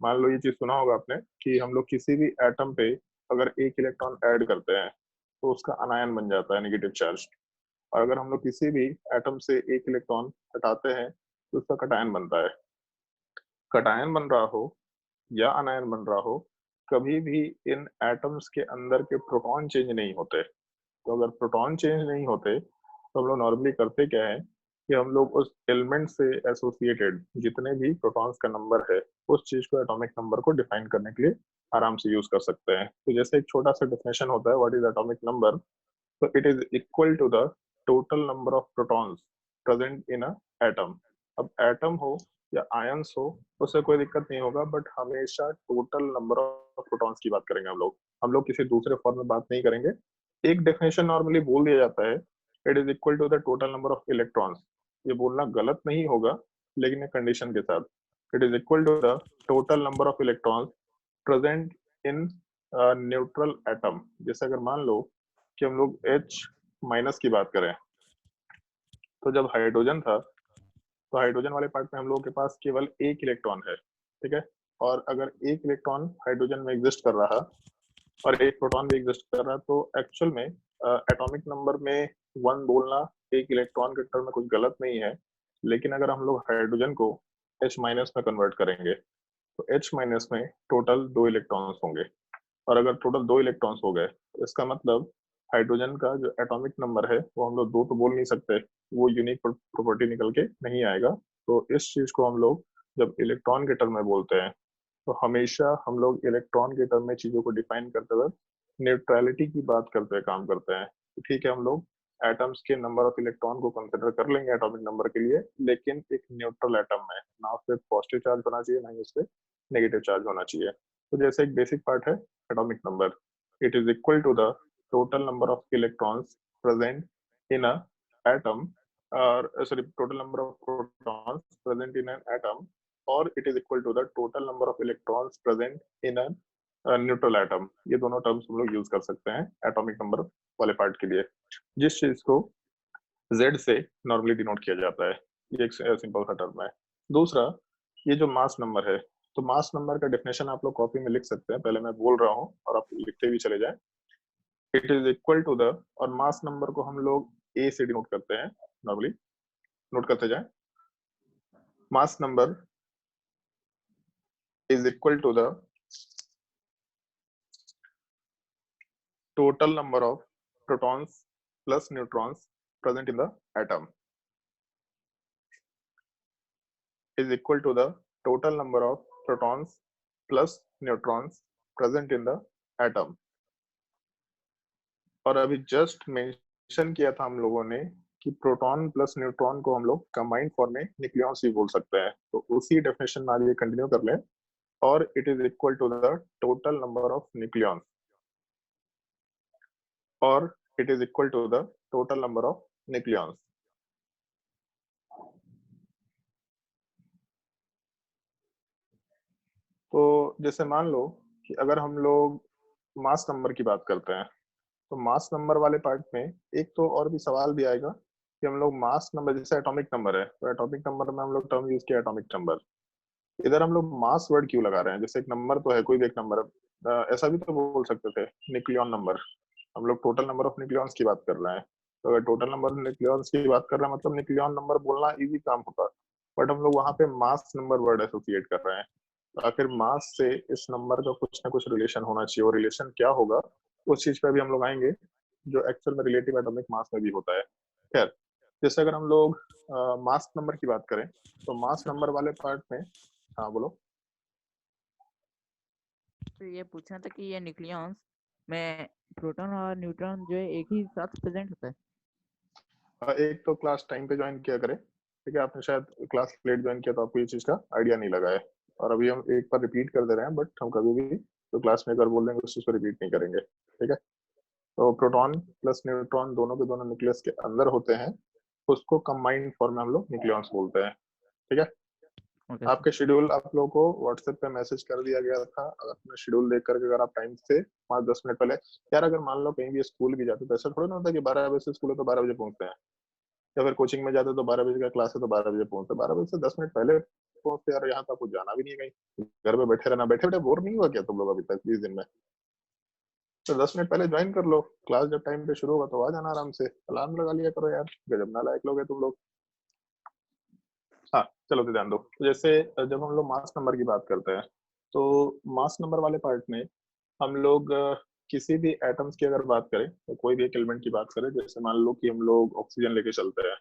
मान लो ये चीज सुना होगा आपने कि हम लोग किसी भी एटम पे अगर एक इलेक्ट्रॉन ऐड करते हैं तो उसका अनायन बन जाता है, नेगेटिव चार्ज। और अगर हम लोग किसी भी एटम से एक इलेक्ट्रॉन हटाते हैं तो उसका कटायन बनता है। कटायन बन रहा हो या अनायन बन रहा हो, कभी भी इन एटम्स के अंदर के प्रोटॉन चेंज नहीं होते। तो अगर प्रोटॉन चेंज नहीं होते तो हम लोग नॉर्मली करते क्या है कि हम लोग उस एलिमेंट से एसोसिएटेड जितने भी प्रोटॉन्स का नंबर है उस चीज को एटॉमिक नंबर को डिफाइन करने के लिए आराम से यूज कर सकते हैं। तो जैसे एक छोटा सा डेफिनेशन होता है व्हाट इज एटॉमिक नंबर, तो it is equal to the total number of protons present in a atom. अब एटम हो या आयंस हो उससे कोई दिक्कत नहीं होगा, बट हमेशा टोटल नंबर ऑफ प्रोटॉन्स की बात करेंगे हम लोग किसी दूसरे फॉर्म में बात नहीं करेंगे। एक डेफिनेशन नॉर्मली बोल दिया जाता है, it is equal to the total number of electrons. ये बोलना गलत नहीं होगा, लेकिन एक कंडीशन के साथ, it is equal to the total number of electrons present in neutral atom. जैसे अगर मान लो कि हम लोग H माइनस की बात करें, तो जब हाइड्रोजन था तो हाइड्रोजन वाले पार्ट में हम लोगों के पास केवल एक इलेक्ट्रॉन है, ठीक है। और अगर एक इलेक्ट्रॉन हाइड्रोजन में एग्जिस्ट कर रहा और एक प्रोटॉन भी एग्जिस्ट कर रहा, तो एक्चुअल में एटॉमिक नंबर में 1 बोलना एक इलेक्ट्रॉन के टर्म में कुछ गलत नहीं है। लेकिन अगर हम लोग हाइड्रोजन को H माइनस में कन्वर्ट करेंगे तो H माइनस में टोटल 2 इलेक्ट्रॉन्स होंगे। और अगर टोटल 2 इलेक्ट्रॉन्स हो गए तो इसका मतलब हाइड्रोजन का जो एटॉमिक नंबर है वो हम लोग 2 तो बोल नहीं सकते, वो यूनिक प्रॉपर्टी निकल के नहीं आएगा। तो इस चीज को हम लोग जब इलेक्ट्रॉन के टर्म में बोलते हैं तो हमेशा हम लोग इलेक्ट्रॉन के टर्म में चीजों को डिफाइन करते हुए न्यूट्रलिटी की बात करते हुए काम करते हैं। तो ठीक है, हम लोग एटम्स के नंबर ऑफ इलेक्ट्रॉन को कंसिडर कर लेंगे एटॉमिक नंबर के लिए, लेकिन एक न्यूट्रल एटम में ना उस पर पॉजिटिव चार्ज होना चाहिए ना ही उस पर नेगेटिव चार्ज होना चाहिए। तो जैसे एक बेसिक पार्ट है atomic number, it is equal to the total number of electrons present in a atom, और sorry total number of protons present in an atom, और it is equal to the total number of electrons present in a neutral atom. ये दोनों terms हम लोग use कर सकते हैं atomic number वाले पार्ट के लिए, जिस चीज को Z से नॉर्मली डिनोट किया जाता है। ये एक सिंपल सा टर्म है। दूसरा, ये जो मास नंबर है, तो मास नंबर का डेफिनेशन आप लोग कॉपी में लिख सकते हैं, पहले मैं बोल रहा हूँ और आप लिखते भी चले जाएं। It is equal to the, और मास नंबर को हम लोग A से डिनोट करते हैं नॉर्मली, नोट करते जाएं। Mass number is equal to the total number of protons plus neutrons present in the atom is equal to the total number of protons plus neutrons present in the atom। और अभी just mention किया था हम लोगों ने कि proton plus neutron को हम लोग कंबाइंड फॉर्म में न्यूक्लियॉन्स भी बोल सकते हैं, तो उसी डेफिनेशन में आगे कंटिन्यू कर लें। और it is equal to the total number of nucleons, और it is equal to the total number of nucleons। तो जैसे मान लो कि अगर हम लोग मास नंबर की बात करते हैं, तो मास नंबर वाले पार्ट में एक तो और भी सवाल भी आएगा कि हम लोग मास नंबर, जैसे एटॉमिक नंबर है तो एटॉमिक नंबर में हम लोग टर्म यूज किया एटॉमिक नंबर, इधर हम लोग मास वर्ड क्यों लगा रहे हैं? जैसे एक नंबर तो है, कोई भी एक नंबर, ऐसा भी तो बोल सकते थे न्यूक्लियन नंबर। हम लोग टोटल नंबर ऑफ न्यूक्लियॉन्स की बात कर रहे हैं, तो अगर टोटल नंबर ऑफ न्यूक्लियॉन्स की बात कर रहे हैं मतलब न्यूक्लियन नंबर बोलना इजी काम होता, बट हम लोग वहां पे मास नंबर वर्ड एसोसिएट कर रहे हैं। तो आखिर मास से इस नंबर का कुछ ना कुछ रिलेशन होना चाहिए, और रिलेशन क्या होगा उस चीज पे भी हम लोग आएंगे, जो एक्चुअल में रिलेटिव एटॉमिक मास में भी होता है। खैर, जैसे अगर हम लोग मास नंबर की बात करें तो मास नंबर वाले पार्ट में, हाँ बोलो। तो ये पूछना था कि ये न्यूक्लियॉन्स में प्रोटॉन और न्यूट्रॉन जो है एक ही साथ प्रेजेंट होता है। एक तो क्लास टाइम पे ज्वाइन किया करें, ठीक है, आपने शायद क्लास लेट ज्वाइन किया तो आपको ये चीज का आइडिया नहीं लगा है, और अभी हम एक बार रिपीट कर दे रहे हैं, बट हम कभी भी तो क्लास में एक बार बोल देंगे उस चीज को रिपीट नहीं करेंगे, ठीक है। तो प्रोटॉन प्लस न्यूट्रॉन दोनों के दोनों न्यूक्लियस के अंदर होते हैं, उसको कंबाइंड फॉर्म में हम लोग न्यूक्लियॉन्स बोलते हैं, ठीक है। ओके आपके शेड्यूल आप लोगों को व्हाट्सएप पे मैसेज कर दिया गया था, अपना शेड्यूल देख करके अगर आप टाइम से 5-10 मिनट पहले, यार अगर मान लो कहीं भी स्कूल भी जाते तो ऐसा थोड़ा ना होता कि 12 बजे से स्कूल है तो 12 बजे पहुंचते हैं, या फिर कोचिंग में जाते तो 12 बजे का क्लास है तो 12 बजे पहुंचते, 12 बजे से 10 मिनट पहले पहुंचते। यार यहाँ तो आपको जाना भी नहीं है कहीं, घर पे बैठे रहना, बैठे बैठे बोर नहीं हुआ क्या तुम लोग अभी तक 20 दिन में? तो 10 मिनट पहले ज्वाइन कर लो, क्लास जब टाइम पे शुरू होगा तो आ जाना आराम से, अलार्म लगा लिया करो यार, गजब नालायक लोग है तुम लोग। हाँ चलो तो ध्यान दो, तो जैसे जब हम लोग मास नंबर की बात करते हैं तो मास नंबर वाले पार्ट में हम लोग किसी भी एटम्स की अगर बात करें, तो कोई भी एक एलिमेंट की बात करें, जैसे मान लो कि हम लोग ऑक्सीजन लेके चलते हैं,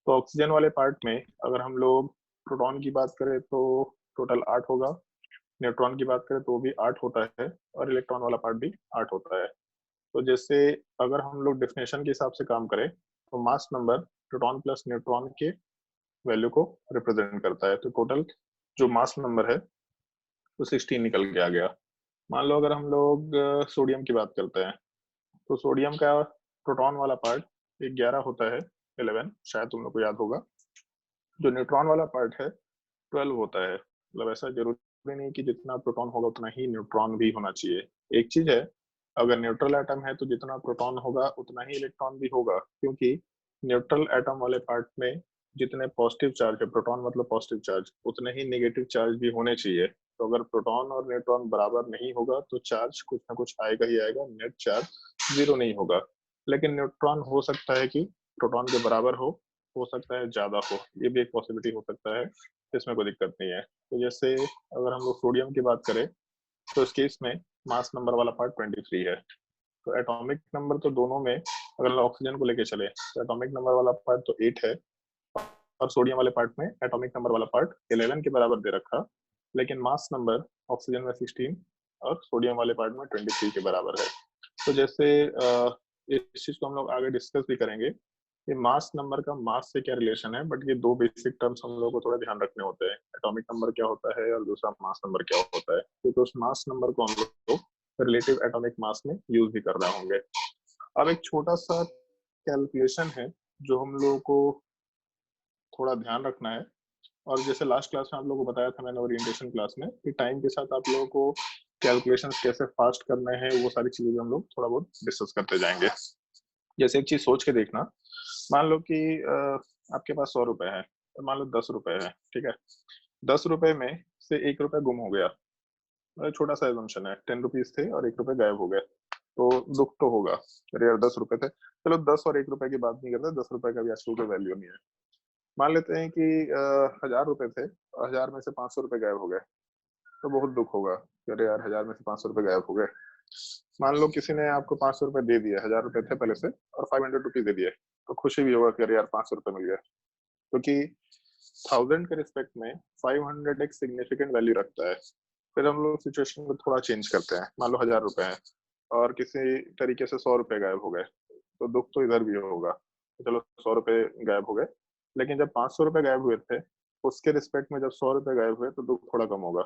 तो ऑक्सीजन वाले पार्ट में अगर हम लोग प्रोटॉन की बात करें तो टोटल 8 होगा, न्यूट्रॉन की बात करें तो भी 8 होता है, और इलेक्ट्रॉन वाला पार्ट भी 8 होता है। तो जैसे अगर हम लोग डेफिनेशन के हिसाब से काम करें तो mass number proton plus neutron के वैल्यू को रिप्रेजेंट करता है। तो टोटल जो मास नंबर है तो 16 निकल के आ गया। मान लो अगर हम लोग सोडियम की बात करते हैं, तो सोडियम का प्रोटॉन वाला पार्ट 11 होता है, 11 शायद तुम लोग को याद होगा। जो न्यूट्रॉन वाला पार्ट है 12 होता है। मतलब ऐसा जरूरी नहीं कि जितना प्रोटॉन होगा उतना ही न्यूट्रॉन भी होना चाहिए। एक चीज है, अगर न्यूट्रल एटम है तो जितना प्रोटॉन होगा उतना ही इलेक्ट्रॉन भी होगा, क्योंकि न्यूट्रल एटम वाले पार्ट में जितने पॉजिटिव चार्ज है, प्रोटॉन मतलब पॉजिटिव चार्ज, उतने ही नेगेटिव चार्ज भी होने चाहिए। तो अगर प्रोटॉन और न्यूट्रॉन बराबर नहीं होगा तो चार्ज कुछ ना कुछ आएगा ही आएगा, नेट चार्ज जीरो नहीं होगा। लेकिन न्यूट्रॉन हो सकता है कि प्रोटॉन के बराबर हो सकता है ज्यादा हो, ये भी एक पॉसिबिलिटी हो सकता है, इसमें कोई दिक्कत नहीं है। तो जैसे अगर हम लोग सोडियम की बात करें तो इस केस में मास नंबर वाला पार्ट 23 है। तो एटॉमिक नंबर तो दोनों में, अगर हम ऑक्सीजन को लेके चले तो एटॉमिक नंबर वाला पार्ट तो 8 है, और सोडियम वाले पार्ट में एटॉमिक नंबर वाला पार्ट 11 के बराबर दे रखा, लेकिन मास नंबर ऑक्सीजन में 16 और सोडियम वाले पार्ट में 23 के बराबर है। तो जैसे इस चीज को हम लोग आगे डिस्कस भी करेंगे कि मास नंबर का मास से क्या रिलेशन है, बट ये दो बेसिक टर्म्स हम लोग को थोड़ा ध्यान रखने होते हैं, एटॉमिक नंबर क्या होता है और दूसरा मास नंबर क्या होता है, क्योंकि उस मास नंबर को हम लोग रिलेटिव एटॉमिक मास में यूज भी कर रहे होंगे। अब एक छोटा सा कैलकुलेशन है जो हम लोगों को थोड़ा ध्यान रखना है, और जैसे लास्ट क्लास में आप लोगों को बताया था मैंने ओरिएंटेशन क्लास में कि टाइम के साथ आप लोगों को कैलकुलेशन कैसे फास्ट करने हैं, वो सारी चीजें हम लोग थोड़ा बहुत डिस्कस करते जाएंगे। जैसे एक चीज सोच के देखना, मान लो कि आपके पास 100 रुपए है और मान लो 10 रुपए है, ठीक है। 10 रुपए में से 1 रुपए गुम हो गया, छोटा सा एजम्पशन है, 10 रुपीज थे और 1 रुपए गायब हो गए, तो दुख तो होगा, अरे यार 10 रुपए थे। चलो 10 और 1 रुपए की बात नहीं करते, 10 रुपए का भी आजकल कोई वैल्यू नहीं है। मान लेते हैं कि 1000 रुपए थे और 1000 में से 500 रुपए गायब हो गए, तो बहुत दुख होगा कि अरे यार 1000 में से 500 रुपए गायब हो गए। मान लो किसी ने आपको 500 रुपए दे दिया, 1000 रुपए थे पहले से और 500 रुपीज दे दिए, तो खुशी भी होगा कि अरे यार 500 रुपए मिल गया, क्योंकि 1000 के रिस्पेक्ट में 500 एक सिग्निफिकेंट वैल्यू रखता है। फिर हम लोग सिचुएशन को थोड़ा चेंज करते हैं, मान लो 1000 रुपए है और किसी तरीके से 100 रुपए गायब हो गए, तो दुख तो इधर भी होगा, तो चलो 100 रुपए गायब हो गए। लेकिन जब 500 रुपए गायब हुए थे उसके रिस्पेक्ट में जब 100 रुपए गायब हुए तो दुख थोड़ा कम होगा।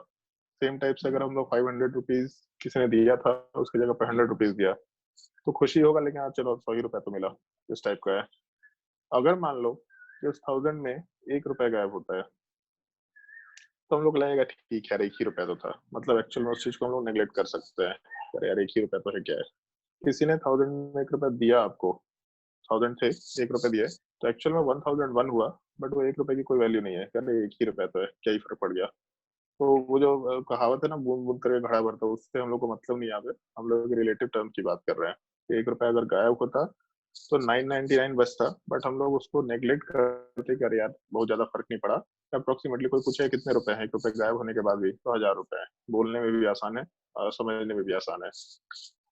सेम टाइप से अगर हम लोग 500 रुपीज किसी ने दिया था उसकी जगह पर 100 रुपीज दिया तो खुशी होगा, लेकिन हाँ चलो 100 ही रुपए तो मिला, इस टाइप का है। अगर मान लो कि उस 1000 में 1 रुपए गायब होता है तो हम लोग लगेगा ठीक है यार 1 ही रुपया तो था, मतलब एक्चुअल में उस चीज को हम लोग नेग्लेक्ट कर सकते हैं, अरे यार 1 ही रुपया तो है क्या है। किसी ने 1000 में 1 रुपया दिया आपको, 1000 थे 1 रुपया दिए, तो एक्चुअल में 1001 हुआ, बट वो 1 रुपए की कोई वैल्यू नहीं है, अरे 1 ही रुपया तो है, क्या ही फर्क पड़ गया। तो वो जो कहावत है ना, बूंद बूंद करके घड़ा भरता, उससे हम लोग को मतलब नहीं, यहाँ पे हम लोग रिलेटिव टर्म की बात कर रहे हैं। 1 रुपया अगर गायब होता तो 999 बचता, बट हम लोग उसको नेग्लेक्ट करते कि अरे यार बहुत ज्यादा फर्क नहीं पड़ा। अप्रोक्सीमेटली कोई पूछे कितने रुपए हैं 1 रुपए गायब होने के बाद भी, तो 1000 रुपए है, बोलने में भी आसान है और समझने में भी आसान है।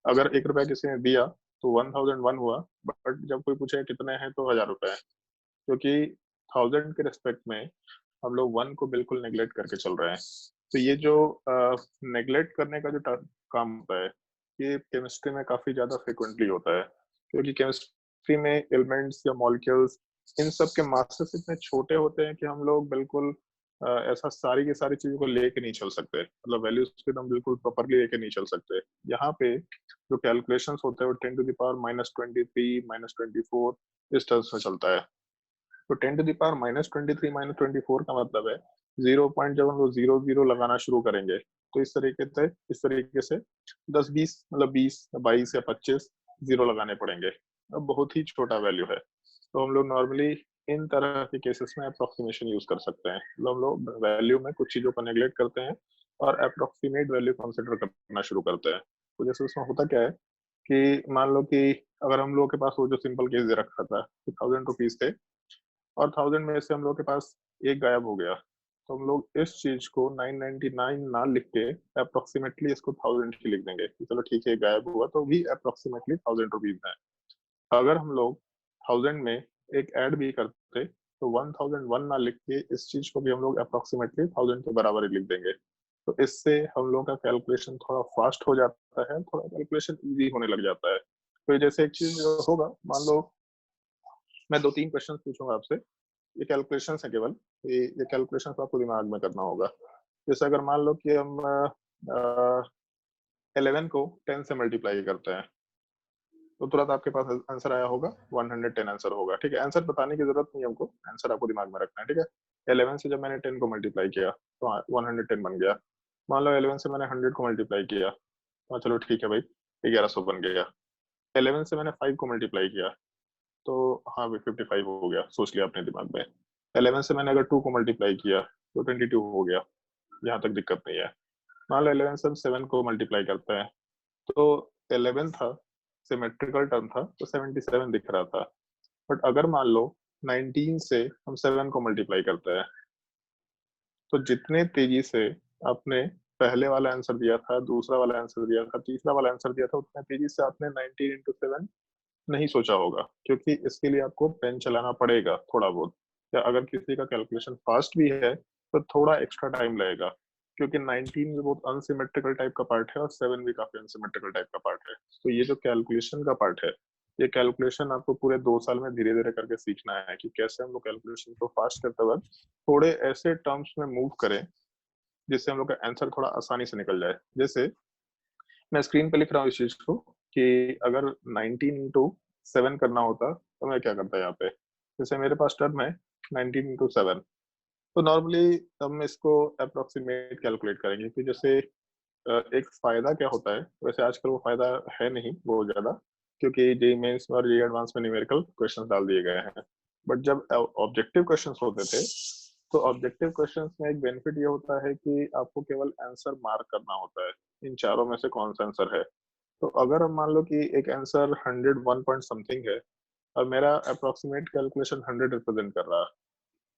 अगर 1 रुपया किसी ने दिया तो 1001 हुआ, बट जब कोई पूछे कितने हैं तो 1000 रुपए है, क्योंकि 1000 के रिस्पेक्ट में हम लोग 1 को बिल्कुल नेग्लेक्ट करके चल रहे हैं। तो ये जो नेग्लेक्ट करने का जो काम होता है, ये केमिस्ट्री में काफी ज्यादा फ्रिक्वेंटली होता है, क्योंकि केमिस्ट्री में एलिमेंट्स या मॉलिक्यूल्स इन सब के मासेस इतने छोटे होते हैं कि हम लोग बिल्कुल ऐसा सारी की सारी चीजों को लेके नहीं चल सकते, मतलब वैल्यूज को एकदम बिल्कुल प्रॉपरली लेके नहीं चल सकते। यहाँ पे जो कैलकुलेशंस होते हैं वो 10 टू द पावर -23 -24 इस तरह से चलता है। तो 10 टू द पावर -23 -24 का मतलब है 0 पॉइंट, जब हम लोग 0 लगाना शुरू करेंगे तो इस तरीके से 10-20 मतलब 20 22 या 25 जीरो लगाने पड़ेंगे। अब बहुत ही छोटा वैल्यू है, तो हम लोग नॉर्मली इन तरह के केसेस में अप्रोक्सीमेशन यूज कर सकते हैं, मतलब हम लोग वैल्यू में कुछ चीजों को नेग्लेक्ट करते हैं और अप्रोक्सीमेट वैल्यू कंसिडर करना शुरू करते हैं। तो जैसे उसमें होता क्या है कि मान लो कि अगर हम लोगों के पास वो जो सिंपल केस दे रखा था कि 1000 रुपीज थे और 1000 में से हम लोग के पास एक गायब हो गया, तो हम लोग इस चीज को 999 ना लिख के अप्रोक्सीमेटली इसको 1000 ही लिख देंगे कि चलो ठीक है गायब हुआ तो भी अप्रोक्सीमेटली 1000 रुपीज है। अगर हम लोग 1000 में एक ऐड भी करते तो 1001 ना लिख के इस चीज को भी हम लोग अप्रोक्सीमेटली 1000 के बराबर ही लिख देंगे। तो इससे हम लोग का कैलकुलेशन थोड़ा फास्ट हो जाता है, थोड़ा कैलकुलेशन इजी होने लग जाता है। तो जैसे एक चीज होगा, मान लो मैं 2-3 क्वेश्चन पूछूंगा आपसे, ये कैलकुलेशंस है केवल, ये कैलकुलेशंस आपको दिमाग में करना होगा। जैसे अगर मान लो कि हम 11 को 10 से मल्टीप्लाई करते हैं, तो तुरंत आपके पास आंसर आया होगा 110 आंसर होगा। ठीक है, आंसर बताने की जरूरत नहीं हमको, आंसर आपको दिमाग में रखना है। ठीक है, 11 से जब मैंने 10 को मल्टीप्लाई किया तो 110 बन गया। मान लो 11 से मैंने 100 को मल्टीप्लाई किया, तो चलो ठीक है भाई 1100 बन गया। 11 से मैंने 5 को मल्टीप्लाई किया तो हाँ भाई 55 हो गया, सोच लिया अपने दिमाग में। 11 से मैंने अगर 2 को मल्टीप्लाई किया तो 22 हो गया, यहाँ तक दिक्कत नहीं है। मान लो 11 से हम 7 को मल्टीप्लाई करते हैं तो 11 था, सिमेट्रिकल टर्म था तो 77 दिख रहा था। बट अगर मान लो 19 से हम 7 को मल्टीप्लाई करते हैं तो जितने तेजी से आपने पहले वाला आंसर दिया था, दूसरा वाला आंसर दिया था, तीसरा वाला आंसर दिया था, उतने तेजी से आपने 19 इंटू 7 नहीं सोचा होगा, क्योंकि इसके लिए आपको पेन चलाना पड़ेगा थोड़ा बहुत। या अगर किसी का कैलकुलेशन फास्ट भी है तो थोड़ा एक्स्ट्रा टाइम लगेगा, क्योंकि 19 भी बहुत अनसिमेट्रिकल टाइप का पार्ट है और 7 भी काफी अनसिमेट्रिकल टाइप का पार्ट है। तो ये जो कैलकुलेशन का पार्ट है, ये कैलकुलेशन आपको पूरे 2 साल में धीरे धीरे करके सीखना है कि कैसे हम लोग कैलकुलेशन को फास्ट करते वक्त थोड़े ऐसे टर्म्स में मूव करें जिससे हम लोग का आंसर थोड़ा आसानी से निकल जाए। जैसे मैं स्क्रीन पे लिख रहा हूँ इस चीज को कि अगर 19 इंटू 7 करना होता तो मैं क्या करता यहाँ पे। जैसे मेरे पास टर्म है 19 इंटू 7, तो नॉर्मली हम इसको अप्रोक्सीमेट कैलकुलेट करेंगे कि जैसे एक फायदा क्या होता है। वैसे आजकल वो फायदा है नहीं बहुत ज्यादा, क्योंकि जेईई मेंस और जेईई एडवांस में न्यूमेरिकल क्वेश्चंस डाल दिए गए हैं। बट जब ऑब्जेक्टिव क्वेश्चंस होते थे तो ऑब्जेक्टिव क्वेश्चंस में एक बेनिफिट ये होता है कि आपको केवल आंसर मार्क करना होता है, इन चारों में से कौन सा आंसर है। तो अगर हम मान लो कि एक आंसर 101 पॉइंट समथिंग है और मेरा अप्रोक्सीमेट कैलकुलेशन 100 रिप्रेजेंट कर रहा है,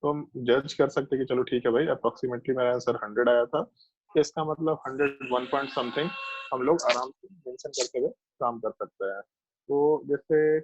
तो हम जज कर सकते हैं कि चलो ठीक है भाई अप्रोक्सीमेटली मेरा आंसर 100 आया था, तो इसका मतलब 101 पॉइंट समथिंग हम लोग आराम से मेंशन करते हुए काम कर सकते हैं। तो जैसे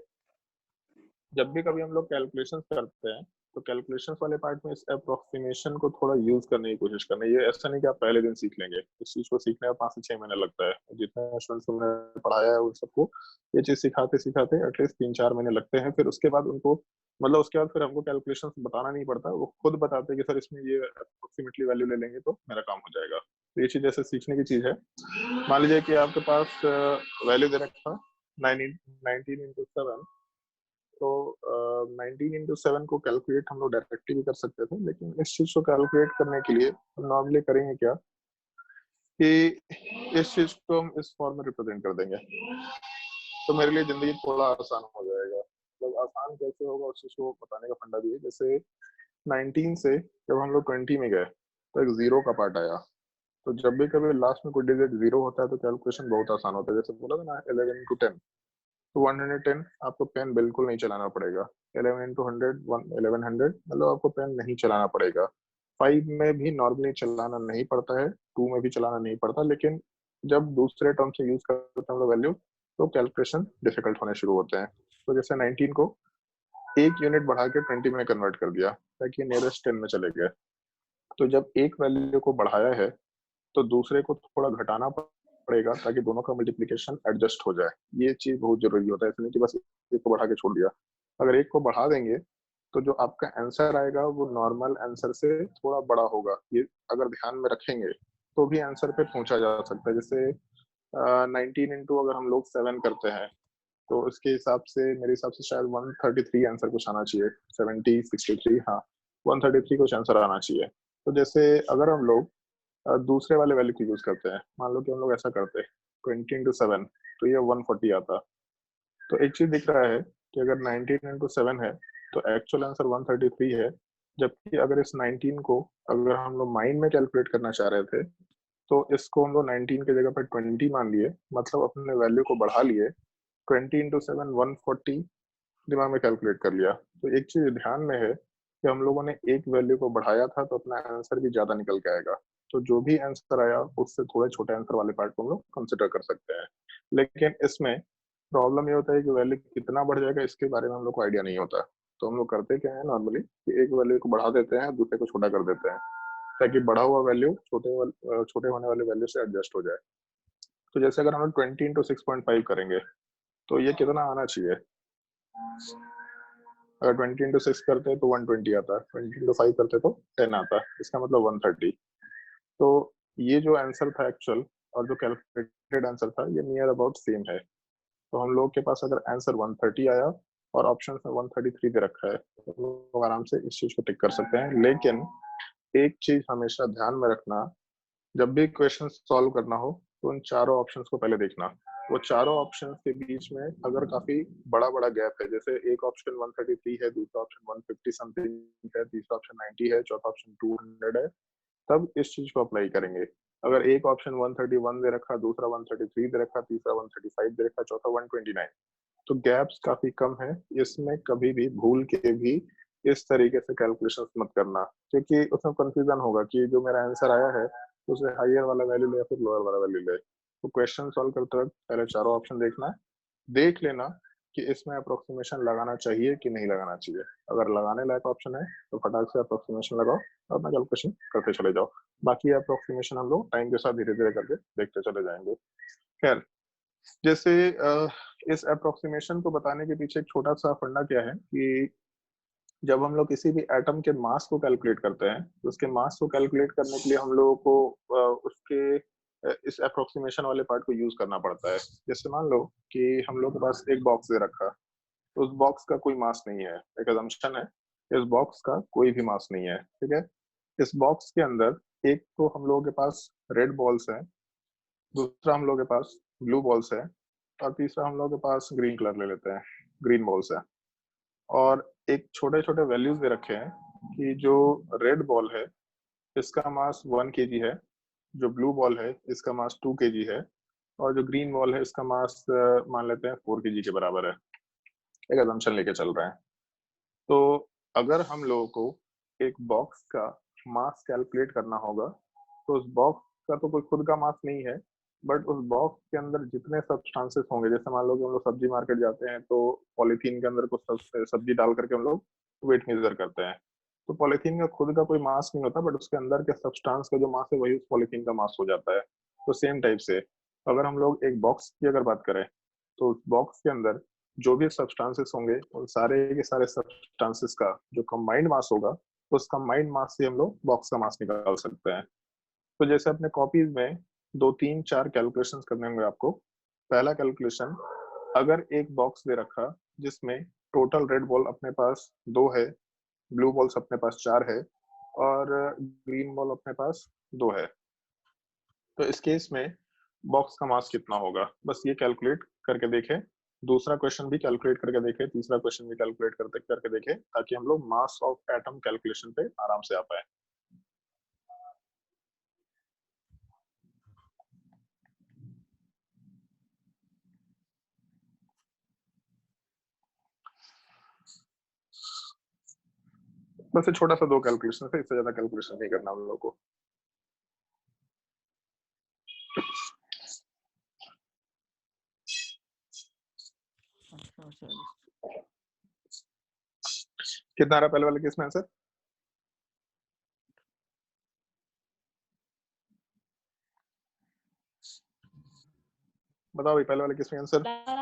जब भी कभी हम लोग कैलकुलेशंस करते हैं तो कैलकुलेशंस वाले पार्ट में इस अप्रोक्सीमेशन को थोड़ा यूज करने की कोशिश करना है। ये ऐसा नहीं कि आप पहले दिन सीख लेंगे, इस चीज को सीखने में 5 से 6 महीने लगता है। जितने स्टूडेंट्स को मैंने पढ़ाया है उन सबको ये चीज सिखाते सिखाते एटलीस्ट 3-4 महीने लगते हैं। फिर उसके बाद उनको मतलब उसके बाद फिर हमको कैलकुलेशन बताना नहीं पड़ता, वो खुद बताते हैं कि सर इसमें ये अप्रोक्सीमेटली वैल्यू ले लेंगे तो मेरा काम हो जाएगा। तो ये चीज ऐसे सीखने की चीज है। मान लीजिए कि आपके पास वैल्यू दे रखा था 19 इंटू 7, तो 19 इंटू 7 को कैलकुलेट हम लोग डायरेक्टली भी कर सकते थे, लेकिन इस चीज को कैलकुलेट करने के लिए हम नॉर्मली करेंगे क्या कि इस चीज को हम इस फॉर्म में रिप्रेजेंट कर देंगे, तो मेरे लिए जिंदगी थोड़ा आसान हो जाएगा। मतलब आसान कैसे होगा उस चीज को बताने का फंडा भी है। जैसे 19 से जब हम लोग 20 में गए तो एक जीरो का पार्ट आया, तो जब भी कभी लास्ट में कोई डिजिट जीरो होता है तो कैलकुलेशन बहुत आसान होता है। जैसे बोला था ना 11 इंटू 10, तो 110 आपको पेन बिल्कुल नहीं चलाना पड़ेगा। 11 इंटू 100 1100 मतलब आपको पेन नहीं चलाना पड़ेगा। 5 में भी नॉर्मली चलाना नहीं पड़ता है, 2 में भी चलाना नहीं पड़ता, लेकिन जब दूसरे टर्म से यूज करते हैं हम लोग वैल्यू तो कैलकुलेशन डिफिकल्ट होने शुरू होते हैं। तो जैसे 19 को एक यूनिट बढ़ा के 20 में कन्वर्ट कर दिया ताकि नियरेस्ट 10 में चले गए। तो जब एक वैल्यू को बढ़ाया है तो दूसरे को थोड़ा घटाना पड़ेगा ताकि दोनों का मल्टीप्लिकेशन एडजस्ट हो जाए। ये चीज बहुत जरूरी होता है, ऐसा नहीं कि बस एक को बढ़ा के छोड़ दिया। अगर एक को बढ़ा देंगे तो जो आपका आंसर आएगा वो नॉर्मल आंसर से थोड़ा बड़ा होगा। ये अगर ध्यान में रखेंगे तो भी आंसर पे पहुंचा जा सकता है। जैसे 19 इंटू अगर हम लोग 7 करते हैं तो उसके हिसाब से मेरे हिसाब से शायद 133 आंसर कुछ आना चाहिए। 70 63, हाँ 133 कुछ आंसर आना चाहिए। तो जैसे अगर हम लोग दूसरे वाले वैल्यू को यूज करते हैं, मान लो कि हम लोग ऐसा करते हैं 20 इंटू 7, तो ये 140 आता। तो एक चीज दिख रहा है कि अगर 19 इंटू 7 है तो एक्चुअल आंसर 133 है। जबकि अगर इस 19 को अगर हम लोग माइंड में कैलकुलेट करना चाह रहे थे तो इसको हम लोग 19 की जगह पर 20 मान लिए, मतलब अपने वैल्यू को बढ़ा लिए। 20 इंटू 7 140 दिमाग में कैलकुलेट कर लिया। तो एक चीज ध्यान में है कि हम लोगों ने एक वैल्यू को बढ़ाया था तो अपना आंसर भी ज्यादा निकल के आएगा। तो जो भी आंसर आया उससे थोड़े छोटे आंसर वाले पार्ट को हम लोग कंसिडर कर सकते हैं। लेकिन इसमें प्रॉब्लम ये होता है कि वैल्यू कितना बढ़ जाएगा इसके बारे में हम लोग को आइडिया नहीं होता। तो हम लोग करते क्या है नॉर्मली कि एक वैल्यू को बढ़ा देते हैं दूसरे को छोटा कर देते हैं ताकि बढ़ा हुआ वैल्यू छोटे होने वाले वैल्यू से एडजस्ट हो जाए। तो जैसे अगर हम लोग 20 इंटू 6.5 करेंगे तो ये कितना आना चाहिए। अगर 20 इंटू 6 करते हैं तो 120 आता है, 20 इंटू 5 करते तो 10 आता है, इसका मतलब 130। तो ये जो आंसर था एक्चुअल और जो कैलकुलेटेड आंसर था ये नियर अबाउट सेम है। तो हम लोग के पास अगर आंसर 130 आया और ऑप्शन में 133 दे रखा है तो हम लोग आराम से इस चीज को टिक कर सकते हैं। लेकिन एक चीज हमेशा ध्यान में रखना, जब भी क्वेश्चन सॉल्व करना हो तो उन चारों ऑप्शंस को पहले देखना। वो चारों ऑप्शंस के बीच में अगर काफी बड़ा बड़ा गैप है, जैसे एक ऑप्शन 133 है, दूसरा ऑप्शन 150 समथिंग है, तीसरा ऑप्शन 90 है, चौथा ऑप्शन 200 है, तब इस चीज को अप्लाई करेंगे। अगर एक ऑप्शन 131 दे रखा, दूसरा 133 दे रखा, तीसरा 135 दे रखा, चौथा 129, तो गैप्स काफी कम है। इसमें कभी भी भूल के भी इस तरीके से कैलकुलेशंस मत करना, क्योंकि उसमें कंफ्यूजन होगा कि जो मेरा आंसर आया है उसे हायर वाला वैल्यू ले या फिर लोअर वाला वैल्यू ले। तो क्वेश्चन सॉल्व करते वक्त पहले चारों ऑप्शन देखना, देख लेना कि इसमें अप्रोक्सीमेशन लगाना चाहिए कि नहीं लगाना चाहिए। अगर लगाने लायक ऑप्शन है तो फटाक से अप्रोक्सीमेशन लगाओ और अपना कैलकुलेशन करते चले जाओ। बाकी अप्रोक्सीमेशन हम लोग टाइम के साथ धीरे धीरे करके देखते चले जाएंगे। खैर, जैसे इस अप्रोक्सीमेशन को बताने के पीछे एक छोटा सा फंडा क्या है कि जब हम लोग किसी भी एटम के मास को कैलकुलेट करते हैं तो उसके मास को कैलकुलेट करने के लिए हम लोगों को उसके इस अप्रोक्सीमेशन वाले पार्ट को यूज करना पड़ता है। जैसे मान लो कि हम लोग के पास एक बॉक्स दे रखा, तो उस बॉक्स का कोई मास नहीं है, एक अजम्पशन है, इस बॉक्स का कोई भी मास नहीं है, ठीक है। इस बॉक्स के अंदर एक तो हम लोगों के पास रेड बॉल्स है, दूसरा हम लोग के पास ब्लू बॉल्स है, और तीसरा हम लोग के पास ग्रीन कलर ले लेते हैं, ग्रीन बॉल्स है। और एक छोटे छोटे वैल्यूज दे रखे हैं कि जो रेड बॉल है इसका मास 1 kg है, जो ब्लू बॉल है इसका मास 2 kg है, और जो ग्रीन बॉल है इसका मास मान लेते हैं 4 kg के बराबर है। एक अजम्पशन लेके चल रहे हैं। तो अगर हम लोगों को एक बॉक्स का मास कैलकुलेट करना होगा तो उस बॉक्स का तो कोई खुद का मास नहीं है, बट उस बॉक्स के अंदर जितने सब्सटेंसेस होंगे, जैसे मान लो कि हम लोग सब्जी मार्केट जाते हैं तो पॉलीथीन के अंदर कुछ सब्जी डाल करके हम लोग वेट मेजर करते हैं। तो पॉलीथीन का खुद का कोई मास नहीं होता, बट उसके अंदर के सब्सटेंस का जो मास है वही उस पॉलीथीन का मास हो जाता है। तो सेम टाइप से अगर हम लोग एक बॉक्स की अगर बात करें तो उस बॉक्स के अंदर जो भी सब्सटेंसेस होंगे उन सारे के सारे सब्सटेंसेस का जो कंबाइंड मास होगा उस कंबाइंड मास से हम लोग बॉक्स का मास निकाल सकते हैं। तो जैसे अपने कॉपीज में 2 3 4 कैलकुलेशंस करने होंगे आपको। पहला कैलकुलेशन, अगर एक बॉक्स दे रखा जिसमें टोटल रेड बॉल अपने पास 2 है, ब्लू बॉल्स अपने पास 4 है, और ग्रीन बॉल अपने पास 2 है, तो इस केस में बॉक्स का मास कितना होगा, बस ये कैलकुलेट करके देखें। दूसरा क्वेश्चन भी कैलकुलेट करके देखें, तीसरा क्वेश्चन भी कैलकुलेट करके देखें, ताकि हम लोग मास ऑफ एटम कैलकुलेशन पे आराम से आ पाए। बस ये छोटा सा 2 कैलकुलेशन है, इससे ज्यादा कैलकुलेशन नहीं करना हम लोग को। अच्छा, कितना रहा पहले वाले केस में आंसर? बताओ भाई, पहले वाले केस में आंसर? पहला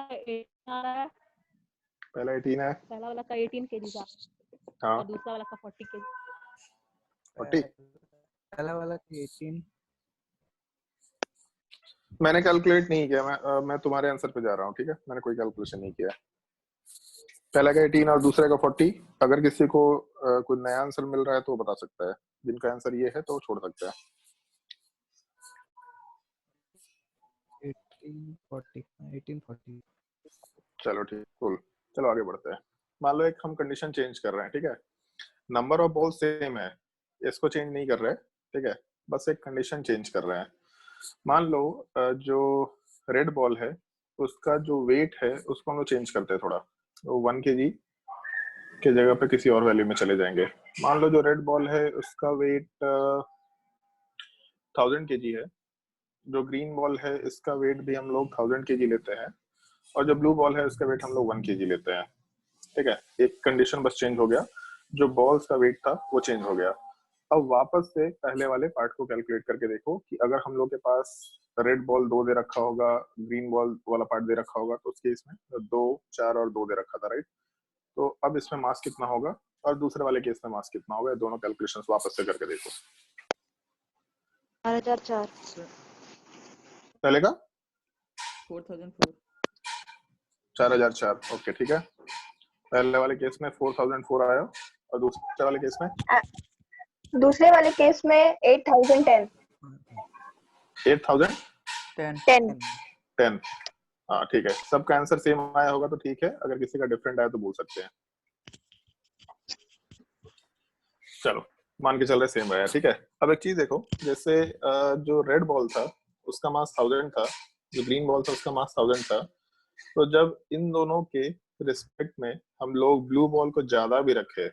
18 है, पहला वाला का 18 kg था हाँ, और दूसरा वाला का 40 kg। 40। पहला वाला 18। मैंने कैलकुलेट नहीं किया, मैं तुम्हारे आंसर पे जा रहा हूँ, ठीक है। मैंने कोई कैलकुलेशन नहीं किया। पहला का 18 और दूसरे का 40। अगर किसी को कोई नया आंसर मिल रहा है तो वो बता सकता है, जिनका आंसर ये है तो वो छोड़ सकता है। 1840। चलो ठीक, कूल। चलो आगे बढ़ते हैं। मान लो एक हम कंडीशन चेंज कर रहे हैं, ठीक है। नंबर ऑफ बॉल सेम है, इसको चेंज नहीं कर रहे, ठीक है। बस एक कंडीशन चेंज कर रहे हैं। मान लो जो रेड बॉल है उसका जो वेट है उसको हम लोग चेंज करते हैं थोड़ा, तो 1 kg के जगह पे किसी और वैल्यू में चले जाएंगे। मान लो जो रेड बॉल है उसका वेट 1000 kg है, जो ग्रीन बॉल है इसका वेट भी हम लोग 1000 kg लेते हैं, और जो ब्लू बॉल है उसका वेट हम लोग 1 kg लेते हैं, ठीक है। एक कंडीशन बस चेंज हो गया, जो बॉल्स का वेट था वो चेंज हो गया। अब वापस से पहले वाले पार्ट को कैलकुलेट करके देखो कि अगर हम लोग के पास रेड बॉल 2 दे रखा होगा, ग्रीन बॉल वाला पार्ट दे रखा होगा, तो उस केस में 2 4 और 2 दे रखा था, राइट। तो अब इसमें मास कितना होगा और दूसरे वाले केस में मास कितना होगा, दोनों कैलकुलेशंस वापस से करके देखो। 4004 पहले का 4004 4004, ओके ठीक है। पहले वाले केस में 4004 आया और दूसरे वाले केस में दूसरे वाले केस में 8010 10 हाँ ठीक है, सबका आंसर सेम आया होगा तो ठीक है, अगर किसी का डिफरेंट आया तो बोल सकते हैं। चलो मान के चल रहे सेम आया, ठीक है। अब एक चीज देखो, जैसे जो रेड बॉल था उसका मास 1000 था, जो ग्रीन बॉल था उसका मास 1000 था, तो जब इन दोनों के रिस्पेक्ट में हम लोग ब्लू बॉल को ज्यादा भी रखे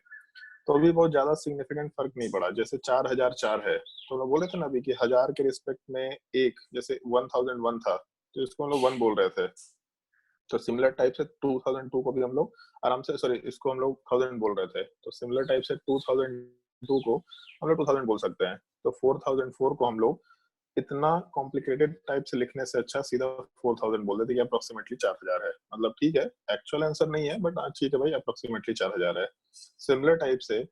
तो भी बहुत ज्यादा सिग्निफिकेंट फर्क नहीं पड़ा। जैसे 4004 है तो मैं बोले थे ना अभी कि 1000 के रिस्पेक्ट में एक, जैसे 1001 था तो इसको हम लोग 1 बोल रहे थे, तो सिमिलर टाइप से 2002 को भी हम लोग आराम से, सॉरी इसको हम लोग 1000 बोल रहे थे, तो सिमिलर टाइप से 2002 को हम लोग 2000 बोल सकते हैं। तो 4004 को हम लोग इतना कॉम्प्लिकेटेड टाइप से लिखने से अच्छा सीधा 4000 बोल देते कि अप्रोक्सीमेटली 4000 है। मतलब ठीक है एक्चुअल आंसर नहीं है बट ठीक है भाई अप्रोक्सीमेटली 4000 है। सिमिलर टाइप से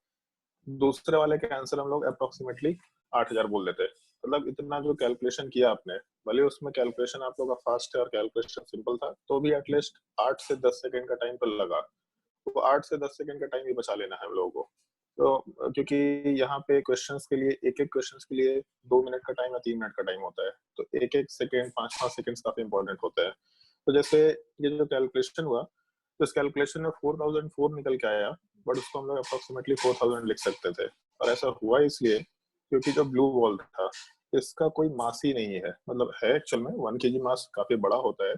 दूसरे वाले के आंसर हम लोग अप्रोक्सीमेटली 8000 बोल देते। मतलब इतना जो कैलकुलेशन किया आपने, भले उसमें कैलकुलेशन आप लोग का फास्ट है और कैलकुलेशन सिंपल था, तो भी एटलीस्ट 8 से 10 सेकंड का टाइम तो लगा, तो 8 से 10 सेकंड का टाइम ही बचा लेना है हम लोगों को। तो क्योंकि यहाँ पे क्वेश्चंस के लिए एक क्वेश्चंस के लिए 2 मिनट का टाइम या 3 मिनट का टाइम होता है, तो एक सेकंड 5 सेकंड्स काफी इंपॉर्टेंट होता है। तो जैसे ये जो कैलकुलेशन हुआ तो इस कैलकुलेशन में 4004 निकल के आया, बट उसको हम लोग अप्रोक्सीमेटली 4000 लिख सकते थे। और ऐसा हुआ इसलिए क्योंकि जो ब्लू बॉल था इसका कोई मास ही नहीं है, मतलब है एक्चुअल में 1 kg मास काफी बड़ा होता है,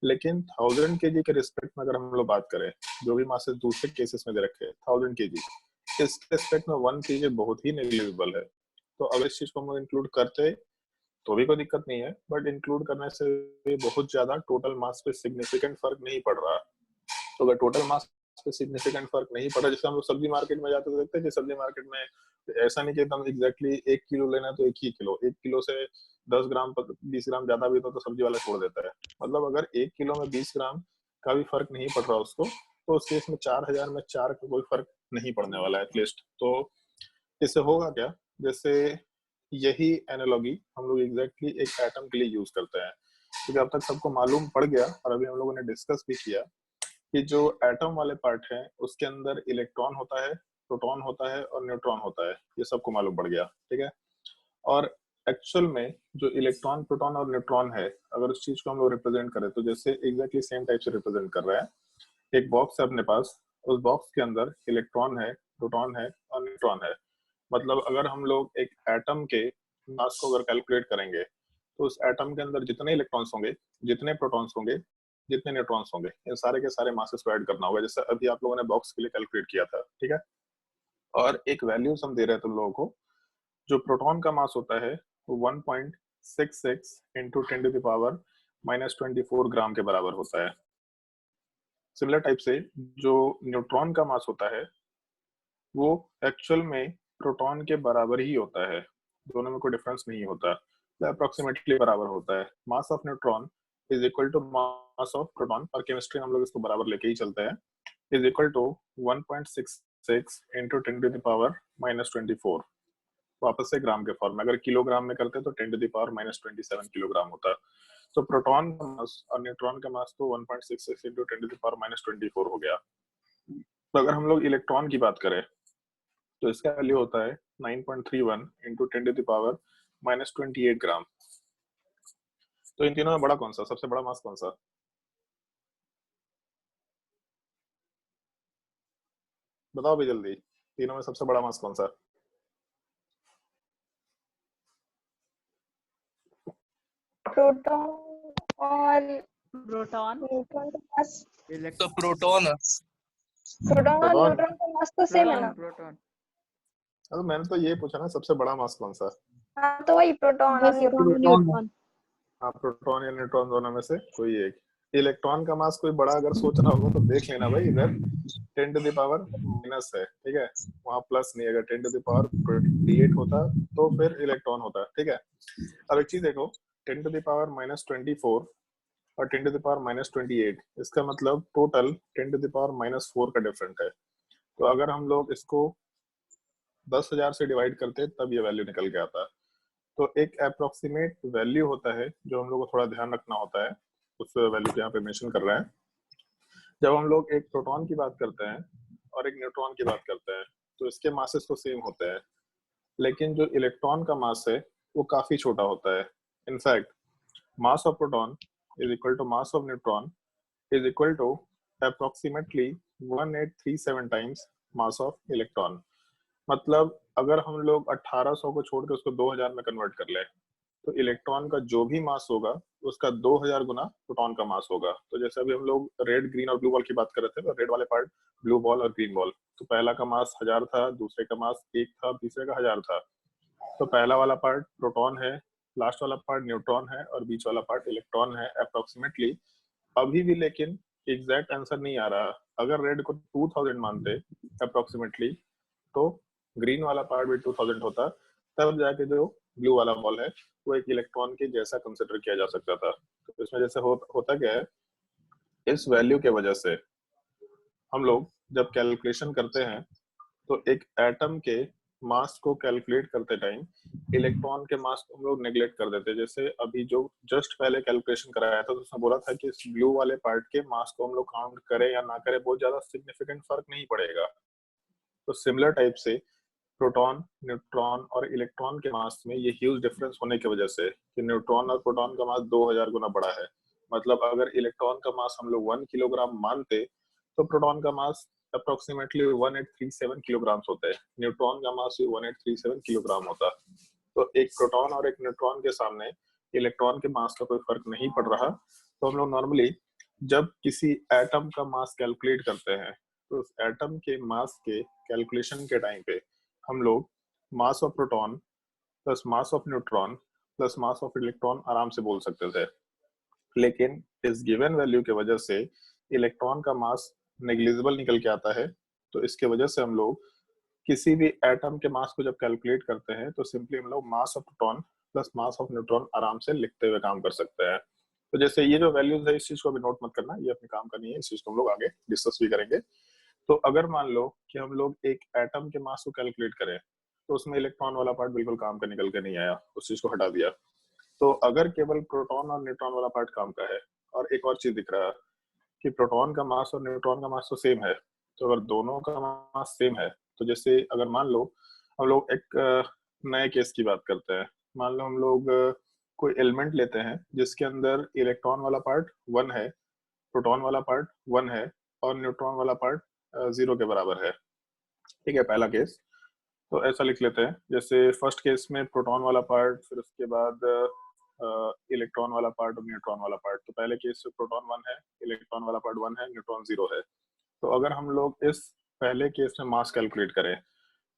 लेकिन 1000 kg के रिस्पेक्ट में अगर हम लोग बात करें, जो भी मासेस दूसरे केसेस में दे रखे हैं 1000 kg, इस रिस्पेक्ट में 1 kg बहुत ही नेग्लिजिबल है। तो अगर इस चीज को हम लोग इंक्लूड करते तो भी कोई दिक्कत नहीं है, बट इंक्लूड करने से बहुत ज्यादा टोटल मास पे सिग्निफिकेंट फर्क नहीं पड़ रहा। तो अगर टोटल मास पे सिग्निफिकेंट फर्क नहीं पड़ा, जैसे हम लोग सब्जी मार्केट में जाते तो देखते हैं कि सब्जी मार्केट में ऐसा नहीं कि एकदम एग्जैक्टली 1 किलो लेना तो 1 ही किलो, 1 किलो से 10 ग्राम 20 ग्राम ज्यादा भी तो सब्जी वाला छोड़ देता है। मतलब अगर 1 किलो में 20 ग्राम का भी फर्क नहीं पड़ रहा उसको, तो उस केस में 4000 में 4 का कोई फर्क नहीं पड़ने वाला है एटलीस्ट। तो इससे होगा क्या, जैसे यही एनालॉजी हम लोग एग्जैक्टली एक एटम के लिए यूज करते हैं, क्योंकि अब तक सबको मालूम पड़ गया और अभी हम लोगों ने डिस्कस भी किया कि जो एटम वाले पार्ट है उसके अंदर इलेक्ट्रॉन होता है, प्रोटॉन होता है और न्यूट्रॉन होता है, ये सबको मालूम पड़ गया, ठीक है। और एक्चुअल में जो इलेक्ट्रॉन प्रोटॉन और न्यूट्रॉन है, अगर उस चीज को हम लोग रिप्रेजेंट करें तो जैसे एग्जैक्टली सेम टाइप से रिप्रेजेंट कर रहा है। एक बॉक्स है अपने पास, उस बॉक्स के अंदर इलेक्ट्रॉन है, प्रोटॉन है और न्यूट्रॉन है। मतलब अगर हम लोग एक एटम के मास को अगर कैलकुलेट करेंगे तो उस एटम के अंदर जितने इलेक्ट्रॉन्स होंगे, जितने प्रोटॉन्स होंगे, जितने न्यूट्रॉन्स होंगे, इन सारे के सारे मासेस को ऐड करना होगा, जैसे अभी आप लोगों ने बॉक्स के लिए कैलकुलेट किया था, ठीक है। और एक वैल्यूज हम दे रहे हैं तुम लोगों को, जो प्रोटॉन का मास होता है वो 1.66 इंटू 10⁻⁻24 ग्राम के बराबर होता है। सिमिलर टाइप से जो न्यूट्रॉन का मास होता है वो एक्चुअल में प्रोटॉन के बराबर ही होता है, दोनों में कोई डिफरेंस नहीं होता, अप्रोक्सीमेटली बराबर होता है। Mass of neutron is equal to mass of proton, और केमिस्ट्री में हम लोग इसको बराबर लेके ही चलते हैं, इज इक्वल टू 1.66 इंटू 10⁻⁻24। वापस से ग्राम के फॉर्म में, अगर किलोग्राम में करते तो 10⁻⁻27 किलोग्राम होता। तो प्रोटॉन का मास और न्यूट्रॉन का मास तो 1.66 इंटू 10⁻⁻24 हो गया। तो अगर हम लोग इलेक्ट्रॉन की बात करें तो इसका वैल्यू होता है 9.31 इंटू 10⁻⁻28 ग्राम। तो इन तीनों में बड़ा कौन सा, सबसे बड़ा मास कौन सा? बताओ भी जल्दी, तीनों में सबसे बड़ा मास कौन सा? प्रोटॉन और प्रोटॉन न्यूट्रॉन का मास, तो प्रोटॉन है। प्रोटॉन और प्रोटॉन। न्यूट्रॉन का मास तो सेम है ना? प्रोटॉन। अरे मैंने तो ये पूछा ना सबसे बड़ा मास कौन सा। हाँ तो वही प्रोटॉन और न्यूट्रॉन। न्यूट्रॉन। हाँ प्रोटॉन या न्यूट्रॉन दोनों में से कोई एक। इलेक्ट्रॉन का मास कोई बड़ा अगर सोच रहा होगा तो देख लेना भाई, इधर 10⁻⁻- है, ठीक है, वहां प्लस नहीं, अगर 10⁻28 होता तो फिर इलेक्ट्रॉन होता, ठीक है। अब एक चीज देखो, 10⁻⁻24 और 10 to the power minus 28, इसका मतलब total 10 to the power minus 4 का डिफरेंट है। तो अगर हम लोग इसको 10,000 से डिवाइड करते तब ये वैल्यू निकल के आता। तो एक अप्रोक्सीमेट वैल्यू होता है जो हम लोग को थोड़ा ध्यान रखना होता है, उस वैल्यू को यहाँ पे मेंशन कर रहे हैं। जब हम लोग एक प्रोटॉन की बात करते हैं और एक न्यूट्रॉन की बात करते हैं तो इसके मासेस तो सेम होते हैं, लेकिन जो इलेक्ट्रॉन का मास है वो काफी छोटा होता है। In fact mass of proton is equal to mass of neutron is equal to approximately 1837 times mass of electron. मतलब अगर हम लोग 1800 को छोड़ के उसको 2000 में कन्वर्ट कर ले तो इलेक्ट्रॉन का जो भी मास होगा उसका 2000 गुना प्रोटॉन का मास होगा। तो जैसे अभी हम लोग रेड, ग्रीन और ब्लू बॉल की बात कर रहे थे, तो रेड वाले पार्ट ब्लू बॉल और ग्रीन बॉल, तो पहला का मास 1000 था, दूसरे का मास 1 था, तीसरे का 1000 था। तो पहला वाला पार्ट प्रोटॉन है, लास्ट वाला पार्ट न्यूट्रॉन है और बीच वाला पार्ट इलेक्ट्रॉन है अप्रोक्सीमेटली। अभी भी लेकिन एग्जैक्ट आंसर नहीं आ रहा। अगर रेड को 2000 मानते अप्रोक्सीमेटली तो ग्रीन वाला पार्ट भी 2000 होता, तब जाके जो ब्लू वाला बॉल है वो एक इलेक्ट्रॉन के जैसा कंसिडर किया जा सकता था। तो इसमें जैसे होता क्या है, इस वैल्यू के वजह से हम लोग जब कैलकुलेशन करते हैं तो एक एटम के मास को कैलकुलेट करते टाइम इलेक्ट्रॉन के मास को हम लोग नेग्लेक्ट कर देते हैं। जैसे अभी जो जस्ट पहले कैलकुलेशन कराया था तो उसने बोला था कि इस ब्लू वाले पार्ट के मास को हम लोग काउंट करें या ना करें बहुत ज्यादा सिग्निफिकेंट फर्क नहीं पड़ेगा। तो सिमिलर टाइप से प्रोटॉन, न्यूट्रॉन और इलेक्ट्रॉन के मास में ये ह्यूज डिफरेंस होने की वजह से कि न्यूट्रॉन और प्रोटॉन का मास 2000 गुना बड़ा है। मतलब अगर इलेक्ट्रॉन का मास हम लोग 1 किलोग्राम मानते तो प्रोटॉन का मास अप्रोक्सीमेटली 1837 किलोग्राम होता है, न्यूट्रॉन का मास भी 1837 किलोग्राम होता। तो एक प्रोटॉन और एक न्यूट्रॉन के सामने इलेक्ट्रॉन के मास का कोई फर्क नहीं पड़ रहा। तो हम लोग नॉर्मली जब किसी एटम का मास कैलकुलेट करते हैं तो उस एटम के मास के कैलकुलेशन के टाइम पे हम लोग मास of proton plus mass of neutron plus mass of electron आराम से बोल सकते थे। लेकिन इस गिवन वैल्यू के वजह से इलेक्ट्रॉन का मास नेग्लिजिबल निकल के आता है। तो इसके वजह से हम लोग किसी भी एटम के मास को जब कैलकुलेट करते हैं तो सिंपली हम लोग मास of proton plus mass of neutron आराम से लिखते हुए काम कर सकते हैं। तो जैसे ये जो वैल्यूज है इस चीज को भी नोट मत करना, ये अपने काम का नहीं है, इस चीज को हम लोग आगे डिस्कस भी करेंगे। तो अगर मान लो कि हम लोग एक एटम के मास को कैलकुलेट करें तो उसमें इलेक्ट्रॉन वाला पार्ट बिल्कुल काम का निकल के नहीं आया, उस चीज को हटा दिया। तो अगर केवल प्रोटॉन और न्यूट्रॉन वाला पार्ट काम का है और एक और चीज दिख रहा है कि प्रोटॉन का मास और न्यूट्रॉन का मास तो सेम है, तो अगर दोनों का मास सेम है तो जैसे अगर मान लो हम लोग एक नए केस की बात करते हैं। मान लो हम लोग कोई एलिमेंट लेते हैं जिसके अंदर इलेक्ट्रॉन वाला पार्ट 1 है, प्रोटॉन वाला पार्ट 1 है और न्यूट्रॉन वाला पार्ट 0 के बराबर है। ठीक है, पहला केस तो ऐसा लिख लेते हैं। जैसे फर्स्ट केस में प्रोटॉन वाला पार्ट, फिर उसके बाद इलेक्ट्रॉन वाला पार्ट और न्यूट्रॉन वाला पार्ट। तो पहले केस में प्रोटॉन 1 है, इलेक्ट्रॉन वाला पार्ट 1 है, न्यूट्रॉन 0 है। तो अगर हम लोग इस पहले केस में मास कैलकुलेट करें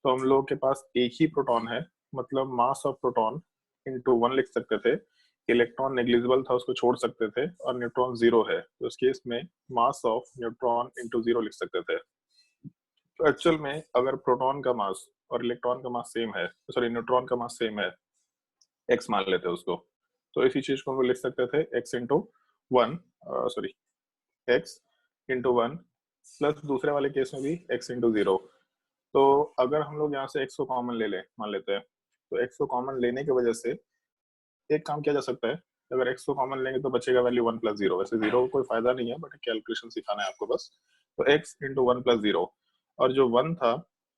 तो हम लोग के पास एक ही प्रोटॉन है, मतलब मास ऑफ प्रोटॉन इंटू 1 लिख सकते थे। इलेक्ट्रॉन नेग्लिजिबल था, उसको छोड़ सकते थे, और न्यूट्रॉन 0 है तो उस केस में मास ऑफ न्यूट्रॉन इंटू 0 लिख सकते थे। तो एक्चुअल में अगर प्रोटॉन का मास और इलेक्ट्रॉन का मास सेम है, सॉरी न्यूट्रॉन का मास सेम है, x मान लेते हैं उसको, तो इसी चीज को हम लिख सकते थे x into 1, sorry x into 1 plus दूसरे वाले केस में भी x इंटू 0। तो अगर हम लोग यहाँ से x को कॉमन ले लें, मान लेते हैं, तो x को कॉमन लेने की वजह से एक काम किया जा सकता है। अगर x को कॉमन लेंगे तो बचेगा वैल्यू 1 प्लस 0। वैसे 0 कोई फायदा नहीं है, बट कैलकुलेशन सिखाना है आपको बस। तो x इंटू 1 प्लस 0, और जो 1 था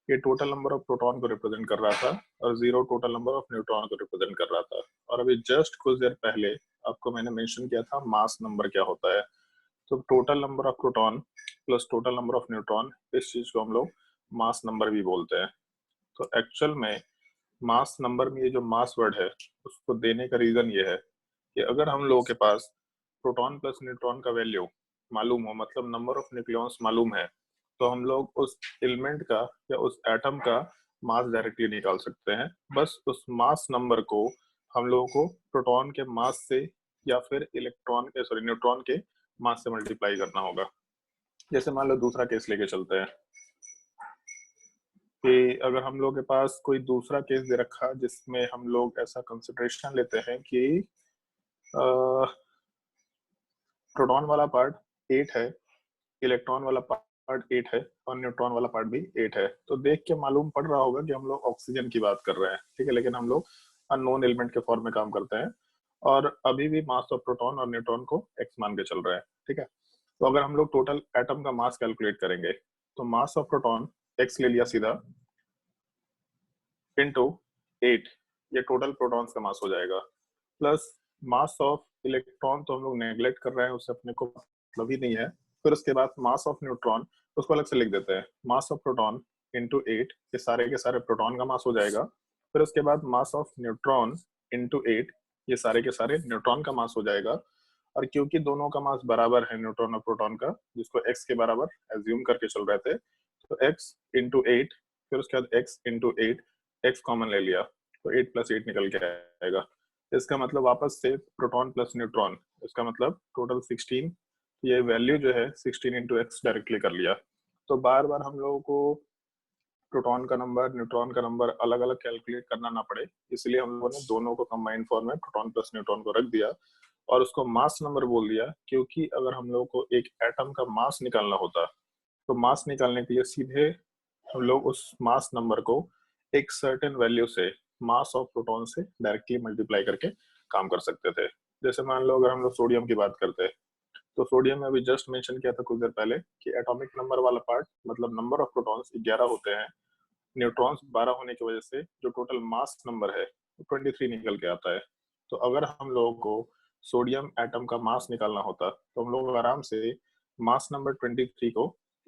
ये टोटल नंबर ऑफ प्रोटॉन को रिप्रेजेंट कर रहा था और 0 टोटल नंबर ऑफ न्यूट्रॉन को रिप्रेजेंट कर रहा था। और अभी जस्ट कुछ देर पहले आपको मैंने मेंशन किया था मास नंबर क्या होता है। तो total number of proton plus total number of neutron, इस चीज को हम लोग मास नंबर भी बोलते हैं। तो एक्चुअल में मास नंबर में ये जो मास वर्ड है उसको देने का रीजन ये है कि अगर हम लोगों के पास प्रोटॉन प्लस न्यूट्रॉन का वैल्यू मालूम हो, मतलब नंबर ऑफ न्यूक्लियॉन्स मालूम है, तो हम लोग उस एलिमेंट का या उस एटम का मास डायरेक्टली निकाल सकते हैं। बस उस मास नंबर को हम लोगों को प्रोटॉन के मास से या फिर न्यूट्रॉन के मास से मल्टीप्लाई करना होगा। जैसे मान लो दूसरा केस लेके चलते हैं कि अगर हम लोग के पास कोई दूसरा केस दे रखा जिसमें हम लोग ऐसा कंसिडरेशन लेते हैं कि प्रोटॉन वाला पार्ट 8 है, इलेक्ट्रॉन वाला पार्ट 8 है और न्यूट्रॉन वाला पार्ट भी 8 है। तो देख के मालूम पड़ रहा होगा कि हम लोग ऑक्सीजन की बात कर रहे हैं, ठीक है, लेकिन हम लोग अननोन एलिमेंट के फॉर्म में काम करते हैं और अभी भी मास ऑफ प्रोटॉन और न्यूट्रॉन को x मान के चल रहे हैं, ठीक है। तो अगर हम लोग टोटल एटम का मास कैलकुलेट करेंगे तो मास ऑफ प्रोटॉन x ले लिया सीधा इनटू 8, ये टोटल प्रोटॉन्स का मास हो जाएगा, प्लस मास ऑफ इलेक्ट्रॉन तो हम लोग नेग्लेक्ट कर रहे हैं, उससे अपने को मतलब ही नहीं है। फिर उसके बाद मास ऑफ न्यूट्रॉन, उसको अलग से लिख देते हैं, मास ऑफ प्रोटॉन इंटू 8, ये सारे के सारे प्रोटॉन का मास हो जाएगा। फिर उसके बाद मास ऑफ न्यूट्रॉन इंटू 8, ये सारे के सारे न्यूट्रॉन का मास हो जाएगा। और क्योंकि दोनों का मास बराबर है न्यूट्रॉन और प्रोटॉन का, जिसको x के बराबर एज्यूम करके चल रहे थे, तो x इंटू 8, फिर उसके बाद x इंटू 8, x कॉमन ले लिया तो 8 प्लस 8 निकल के आएगा। इसका मतलब वापस से प्रोटॉन प्लस न्यूट्रॉन, इसका मतलब टोटल 16, ये वैल्यू जो है 16 इंटू एक्स डायरेक्टली कर लिया। तो बार बार हम लोगों को प्रोटॉन का नंबर न्यूट्रॉन का नंबर अलग अलग कैलकुलेट करना ना पड़े, इसलिए हम लोगों ने दोनों को कंबाइंड फॉर्म में प्रोटॉन प्लस न्यूट्रॉन को रख दिया और उसको मास नंबर बोल दिया, क्योंकि अगर हम लोग को एक एटम का मास निकालना होता तो मास निकालने के लिए सीधे हम लोग उस मास नंबर को एक सर्टेन वैल्यू से मास ऑफ प्रोटॉन से डायरेक्टली मल्टीप्लाई करके काम कर सकते थे। जैसे मान लो अगर हम लोग सोडियम की बात करते हैं तो सोडियम में अभी जस्ट मेंशन किया था कुछ देर पहले कि एटॉमिक नंबर वाला पार्ट मतलब नंबर ऑफ प्रोटॉन्स 11 होते हैं, न्यूट्रॉन्स 12 होने की वजह से जो टोटल मास नंबर है वो 23 निकल के आता है। तो अगर हम लोगों को सोडियम एटम का मास निकालना होता तो हम लोग आराम से मास नंबर 23 को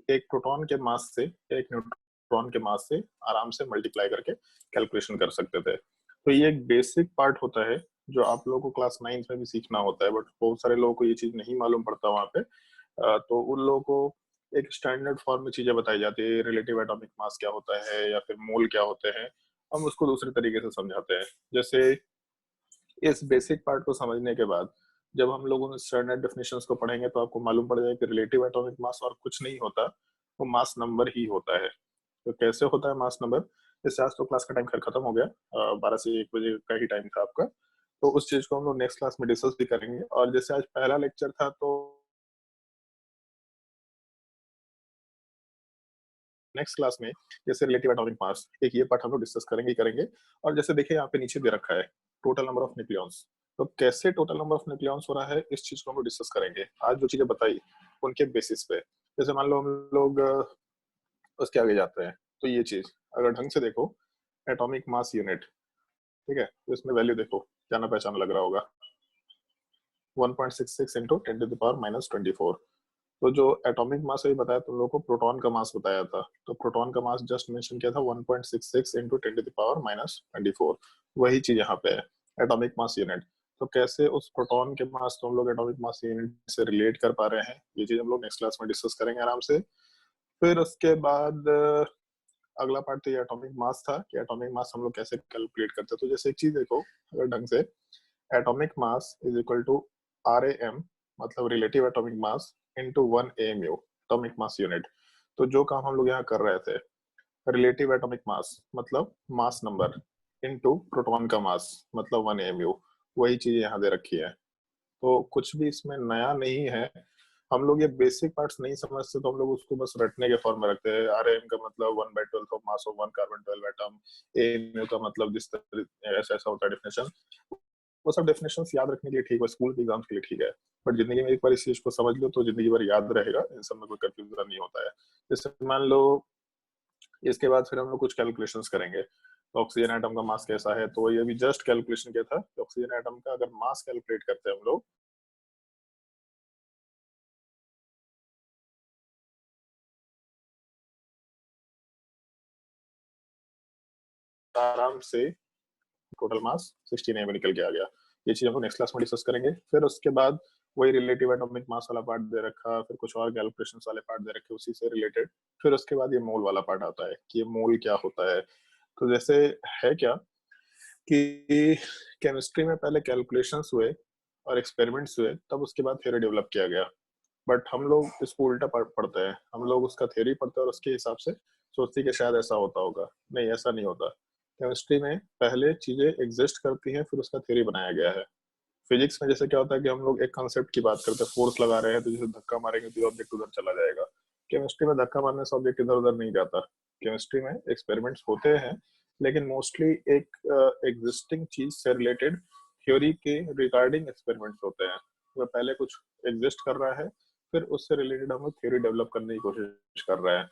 एक प्रोटॉन के मास से एक न्यूट्रॉन के मास से आराम से मल्टीप्लाई करके कैलकुलेशन कर सकते थे। तो ये एक बेसिक पार्ट होता है जो आप लोगों को क्लास 9 में भी सीखना होता है, बट बहुत सारे लोगों को ये चीज नहीं मालूम पड़ता वहाँ पे। तो उन लोगों को एक स्टैंडर्ड फॉर्म में चीजें बताई जाती है, रिलेटिव एटॉमिक मास क्या होता है या फिर मोल क्या होते हैं, हम उसको दूसरे तरीके से समझाते हैं। जैसे इस बेसिक पार्ट को समझने के बाद जब हम लोग उन स्टैंडर्ड डेफिनेशंस को पढ़ेंगे तो आपको मालूम पड़ जाएगा कि रिलेटिव एटॉमिक मास और कुछ नहीं होता, वो मास नंबर ही होता है। तो कैसे होता है मास नंबर, इससे आज तो क्लास का टाइम खैर खत्म हो गया, 12 से 1 बजे का ही टाइम था आपका, तो उस चीज को हम लोग नेक्स्ट क्लास में डिस्कस भी करेंगे। और जैसे आज पहला लेक्चर था तो नेक्स्ट क्लास में जैसे रिलेटिव एटॉमिक मास एक ये पार्ट हम लोग डिस्कस करेंगे। और जैसे देखिए यहाँ पे नीचे दे रखा है टोटल नंबर ऑफ न्यूक्लियॉन्स, तो कैसे टोटल नंबर ऑफ न्यूक्लियॉन्स हो रहा है इस चीज को हम लोग डिस्कस करेंगे। आज जो चीजें बताई उनके बेसिस पे, जैसे मान लो हम लोग उसके आगे जाते हैं तो ये चीज अगर ढंग से देखो, एटॉमिक मास यूनिट, ठीक है, तो इसमें वैल्यू देखो जाना पहचाना लग रहा होगा, 1.66 इंटू 10⁻⁻24। तो जो एटॉमिक मास अभी बताया तुम लोगों को प्रोटॉन का मास बताया था, तो प्रोटॉन का मास जस्ट मेंशन किया था 1.66 इंटू 10⁻⁻24, वही चीज यहाँ पे है एटॉमिक मास यूनिट। तो कैसे उस प्रोटॉन के मास को हम लोग एटॉमिक मास यूनिट से रिलेट कर पा रहे हैं, ये चीज हम लोग नेक्स्ट क्लास में डिस्कस करेंगे आराम से। फिर उसके बाद अगला पार्ट तो ये एटॉमिक मास था कि एटॉमिक मास हम लोग कैसे कैलकुलेट करते हैं। तो जैसे एक चीज देखो अगर ढंग से, atomic mass is equal to RAM मतलब relative atomic mass into 1 AMU atomic mass unit. तो जो काम हम लोग यहाँ कर रहे थे, रिलेटिव एटॉमिक मास मतलब मास नंबर इनटू प्रोटॉन का मास मतलब 1 AMU, वही चीज यहाँ दे रखी है। तो कुछ भी इसमें नया नहीं है। हम लोग ये बेसिक पार्ट्स नहीं समझते तो हम लोग उसको बस रटने के फॉर्म में रखते हैं। RAM का मतलब 1/12 of mass of 1 carbon 12 atom, AMU का मतलब जिस तरह ऐसा ऐसा होता है डेफिनेशन, वो सब डेफिनेशंस याद रखने के लिए ठीक है, स्कूल के एग्जाम्स के लिए ठीक है, बट जिंदगी में एक बार इस चीज को समझ लो तो जिंदगी भर याद रहेगा, इन सब में कोई कंफ्यूजन नहीं होता है। जैसे मान लो इसके बाद फिर हम लोग कुछ कैलकुलेशंस करेंगे, तो ऑक्सीजन एटम का मास कैसा है, तो ये अभी जस्ट कैलकुलेशन किया था कि ऑक्सीजन एटम का अगर मास कैलकुलेट करते हैं हम लोग आराम से टोटल मास 16 AMU निकल के आ गया। ये चीज हम नेक्स्ट क्लास में डिस्कस करेंगे। फिर उसके बाद वही रिलेटिव एटॉमिक मास वाला पार्ट दे रखा, फिर कुछ और कैलकुलेशन वाले पार्ट दे रखे उसी से रिलेटेड। फिर उसके बाद ये मोल वाला पार्ट आता है कि ये मोल क्या होता है। तो जैसे है क्या कि केमिस्ट्री में पहले कैलकुलेशंस हुए और एक्सपेरिमेंट्स हुए, तब उसके बाद थ्योरी डेवलप किया गया, बट हम लोग इसको उल्टा पढ़ते हैं, हम लोग उसका थ्योरी पढ़ते हैं और उसके हिसाब से सोचते हैं कि शायद ऐसा होता होगा। नहीं, ऐसा नहीं होता। केमिस्ट्री में पहले चीजें एग्जिस्ट करती हैं फिर उसका थ्योरी बनाया गया है। फिजिक्स में जैसे क्या होता है कि हम लोग एक कॉन्सेप्ट की बात करते हैं, फोर्स लगा रहे हैं तो जैसे धक्का मारेंगे तो ऑब्जेक्ट उधर चला जाएगा। केमिस्ट्री में धक्का मारने से ऑब्जेक्ट इधर उधर नहीं जाता। केमिस्ट्री में एक्सपेरिमेंट्स होते हैं लेकिन मोस्टली एक एग्जिस्टिंग चीज से रिलेटेड थ्योरी के रिगार्डिंग एक्सपेरिमेंट्स होते हैं। वो पहले कुछ एग्जिस्ट कर रहा है, फिर उससे रिलेटेड हम लोग थ्योरी डेवलप करने की कोशिश कर रहे हैं।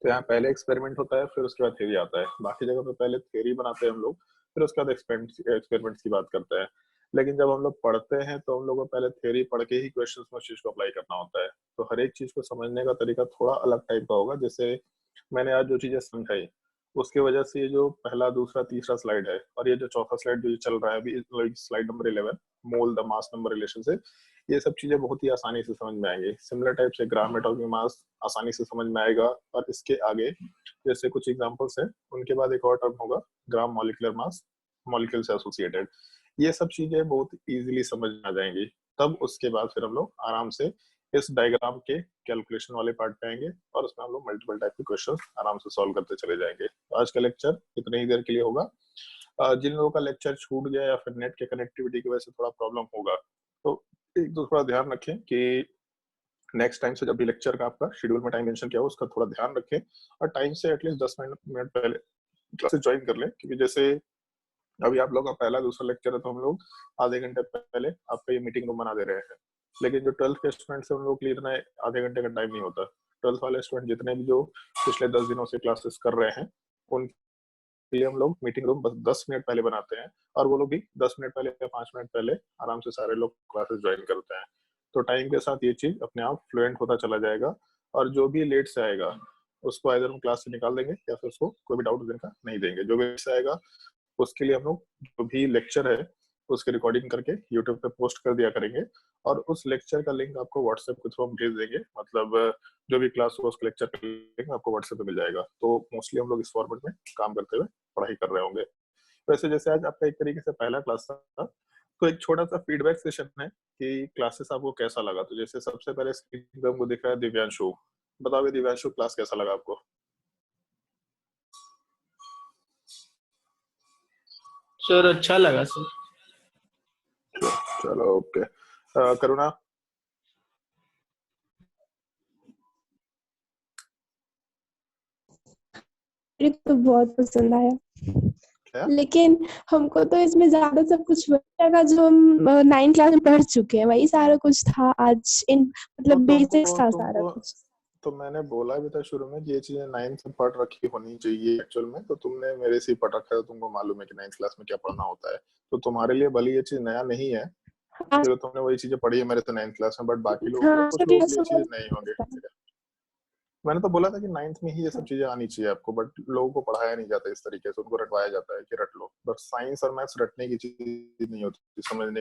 तो यहाँ पहले एक्सपेरिमेंट होता है, फिर उसके बाद थ्योरी आता है। बाकी जगह पे पहले थ्योरी बनाते हैं हम लोग, फिर उसके बाद एक्सपेरिमेंट्स की बात करते हैं। लेकिन जब हम लोग पढ़ते हैं तो हम लोग को पहले थ्योरी पढ़ के ही क्वेश्चन में उस चीज को अप्लाई करना होता है। तो हर एक चीज को समझने का तरीका थोड़ा अलग टाइप का होगा। जैसे मैंने आज जो चीजें समझाई उसकी वजह से ये जो पहला, दूसरा, तीसरा स्लाइड है और ये जो चौथा स्लाइड जो चल रहा है अभी, slide number 11, mole the mass number relation से, ये सब चीजें बहुत ही आसानी से समझ में आएंगी। सिमिलर टाइप से ग्राम एटॉमिक मास आसानी से समझ में आएगा। और इसके आगे जैसे कुछ एग्जांपल्स हैं, उनके बाद एक और टर्म होगा ग्राम मॉलिक्यूलर मास, मॉलिक्यूल से एसोसिएटेड। ये सब चीजें बहुत इजीली समझ में आ जाएंगी। तब उसके बाद फिर हम लोग आराम से इस डायग्राम के कैलकुलेशन वाले पार्ट पे आएंगे और उसमें हम लोग मल्टीपल टाइप के क्वेश्चन आराम से सॉल्व करते चले जाएंगे। तो आज का लेक्चर इतनी ही देर के लिए होगा। जिन लोगों का लेक्चर छूट गया या फिर नेट के कनेक्टिविटी की वजह से थोड़ा प्रॉब्लम होगा तो एक तो थोड़ा ध्यान रखें कि नेक्स्ट टाइम से जब भी लेक्चर का आपका शेड्यूल में टाइम मेंशन किया हो उसका थोड़ा ध्यान रखें और टाइम से एटलीस्ट 10 मिनट पहले क्लासेस ज्वाइन कर लें। क्योंकि जैसे अभी आप लोगों का पहला दूसरा लेक्चर है तो हम लोग आधे घंटे पहले आपका ये मीटिंग रूम बना दे रहे हैं। लेकिन जो 12th के स्टूडेंट्स हैं उन लोगों के लिए इतना आधे घंटे का टाइम नहीं होता। 12th वाले स्टूडेंट जितने भी जो पिछले 10 दिनों से क्लासेस कर रहे हैं उनके लिए हम लोग मीटिंग रूम बस 10 मिनट पहले बनाते हैं और वो लोग भी 10 मिनट पहले या 5 मिनट पहले आराम से सारे लोग क्लासेस ज्वाइन करते हैं। तो टाइम के साथ ये चीज अपने आप फ्लुएंट होता चला जाएगा और जो भी लेट से आएगा उसको आइदर हम क्लास से निकाल देंगे या फिर उसको कोई भी डाउट देने का नहीं देंगे। जो भी लेट से आएगा उसके लिए हम लोग जो भी लेक्चर है उसकी रिकॉर्डिंग करके यूट्यूब पे पोस्ट कर दिया करेंगे और उस लेक्चर का लिंक आपको व्हाट्सएप के थ्रू हम भेज देंगे। मतलब जो भी क्लास होगा उसका लेक्चर का लिंक आपको व्हाट्सएप पे मिल जाएगा। तो मोस्टली हम लोग इस फॉर्मेट में काम करते हुए पढ़ाई कर रहे होंगे। वैसे जैसे आज आपका एक तरीके से पहला क्लास था तो एक छोटा सा फीडबैक सेशन है कि क्लासेस आपको कैसा लगा। तो जैसे सबसे पहले स्क्रीन पे हमको दिख रहा है दिव्यांशु। बताओ दिव्यांशु क्लास कैसा लगा आपको? सर अच्छा लगा सर। चलो ओके। करुणा? तो बहुत पसंद आया क्या? लेकिन हमको तो इसमें ज्यादा सब कुछ वही लगा जो हम 9th क्लास में पढ़ चुके हैं, वही सारा कुछ था आज इन मतलब बेसिक्स था सारा कुछ। तो मैंने बोला भी था शुरू में कि ये चीजें 9th से पढ़ रखी होनी चाहिए एक्चुअल में। तो तुमने मेरे से ही पढ़ रखा है, तुमको मालूम है कि 9th क्लास में क्या पढ़ना होता है। तो तुम्हारे लिए भले ये चीज नया नहीं है क्योंकि तुमने वही चीजें पढ़ी है मेरे से 9th क्लास में, बट बाकी लोगों के लिए कुछ लोगों के लिए चीज नहीं होंगे। मैंने तो बोला था कि 9th में ही ये सब चीजें आनी चाहिए आपको, बट लोगों को पढ़ाया नहीं जाता इस तरीके से। उनको रटवाया जाता है कि रट लो, बट साइंस और मैथ्स रटने की चीज नहीं होती, समझने।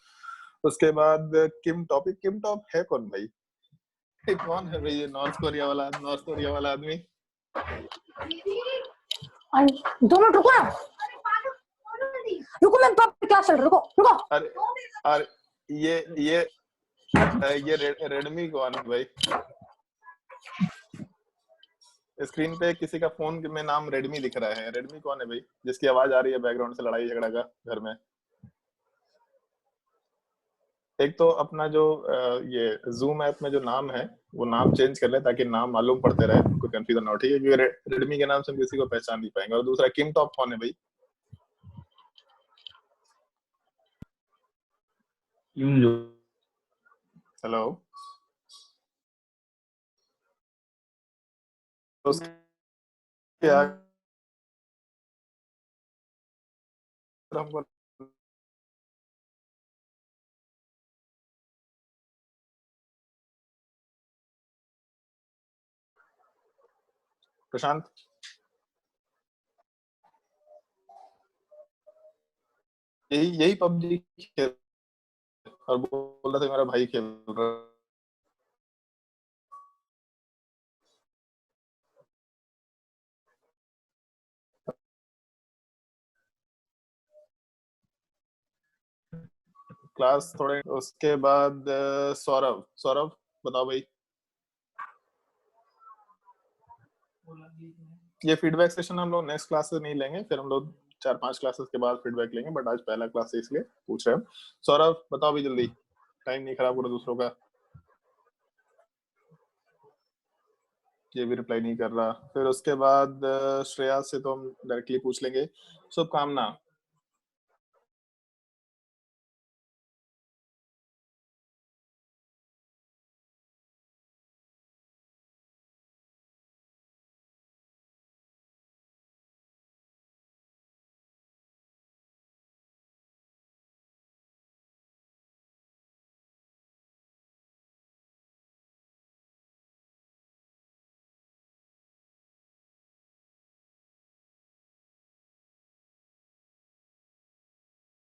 उसके बाद किम टॉप है कौन भाई? कौन है भाई ये नॉर्थ कोरिया वाला आदमी? 2 मिनट रुको ना, रुको मैं क्लास चल, रुको। अरे ये रेडमी कौन है भाई? स्क्रीन पे किसी का फोन में नाम रेडमी दिख रहा है। रेडमी कौन है भाई जिसकी आवाज आ रही है बैकग्राउंड से लड़ाई झगड़ा का घर में? एक तो अपना जो ये जूम ऐप में जो नाम है वो नाम चेंज कर ले ताकि नाम मालूम पड़ते रहे, कोई कंफ्यूजन ना हो। ठीक है, क्योंकि रेडमी के नाम से हम किसी को पहचान नहीं पाएंगे। और दूसरा किम टॉप कौन है भाई? हेलो, क्या हमको प्रशांत यही पबजी खेल और बोल रहा था मेरा भाई खेल रहा है। क्लास थोड़े उसके बाद सौरभ बताओ भाई। ये फीडबैक सेशन हम लोग नेक्स्ट क्लास से नहीं लेंगे, फिर हम लोग 4-5 क्लासेस के बाद फीडबैक लेंगे, बट आज पहला क्लास है इसलिए पूछ रहे हैं। सौरभ बताओ भी जल्दी, टाइम नहीं खराब करो दूसरों का। ये भी रिप्लाई नहीं कर रहा। फिर उसके बाद श्रेया से तो हम डायरेक्टली पूछ लेंगे। शुभकामना,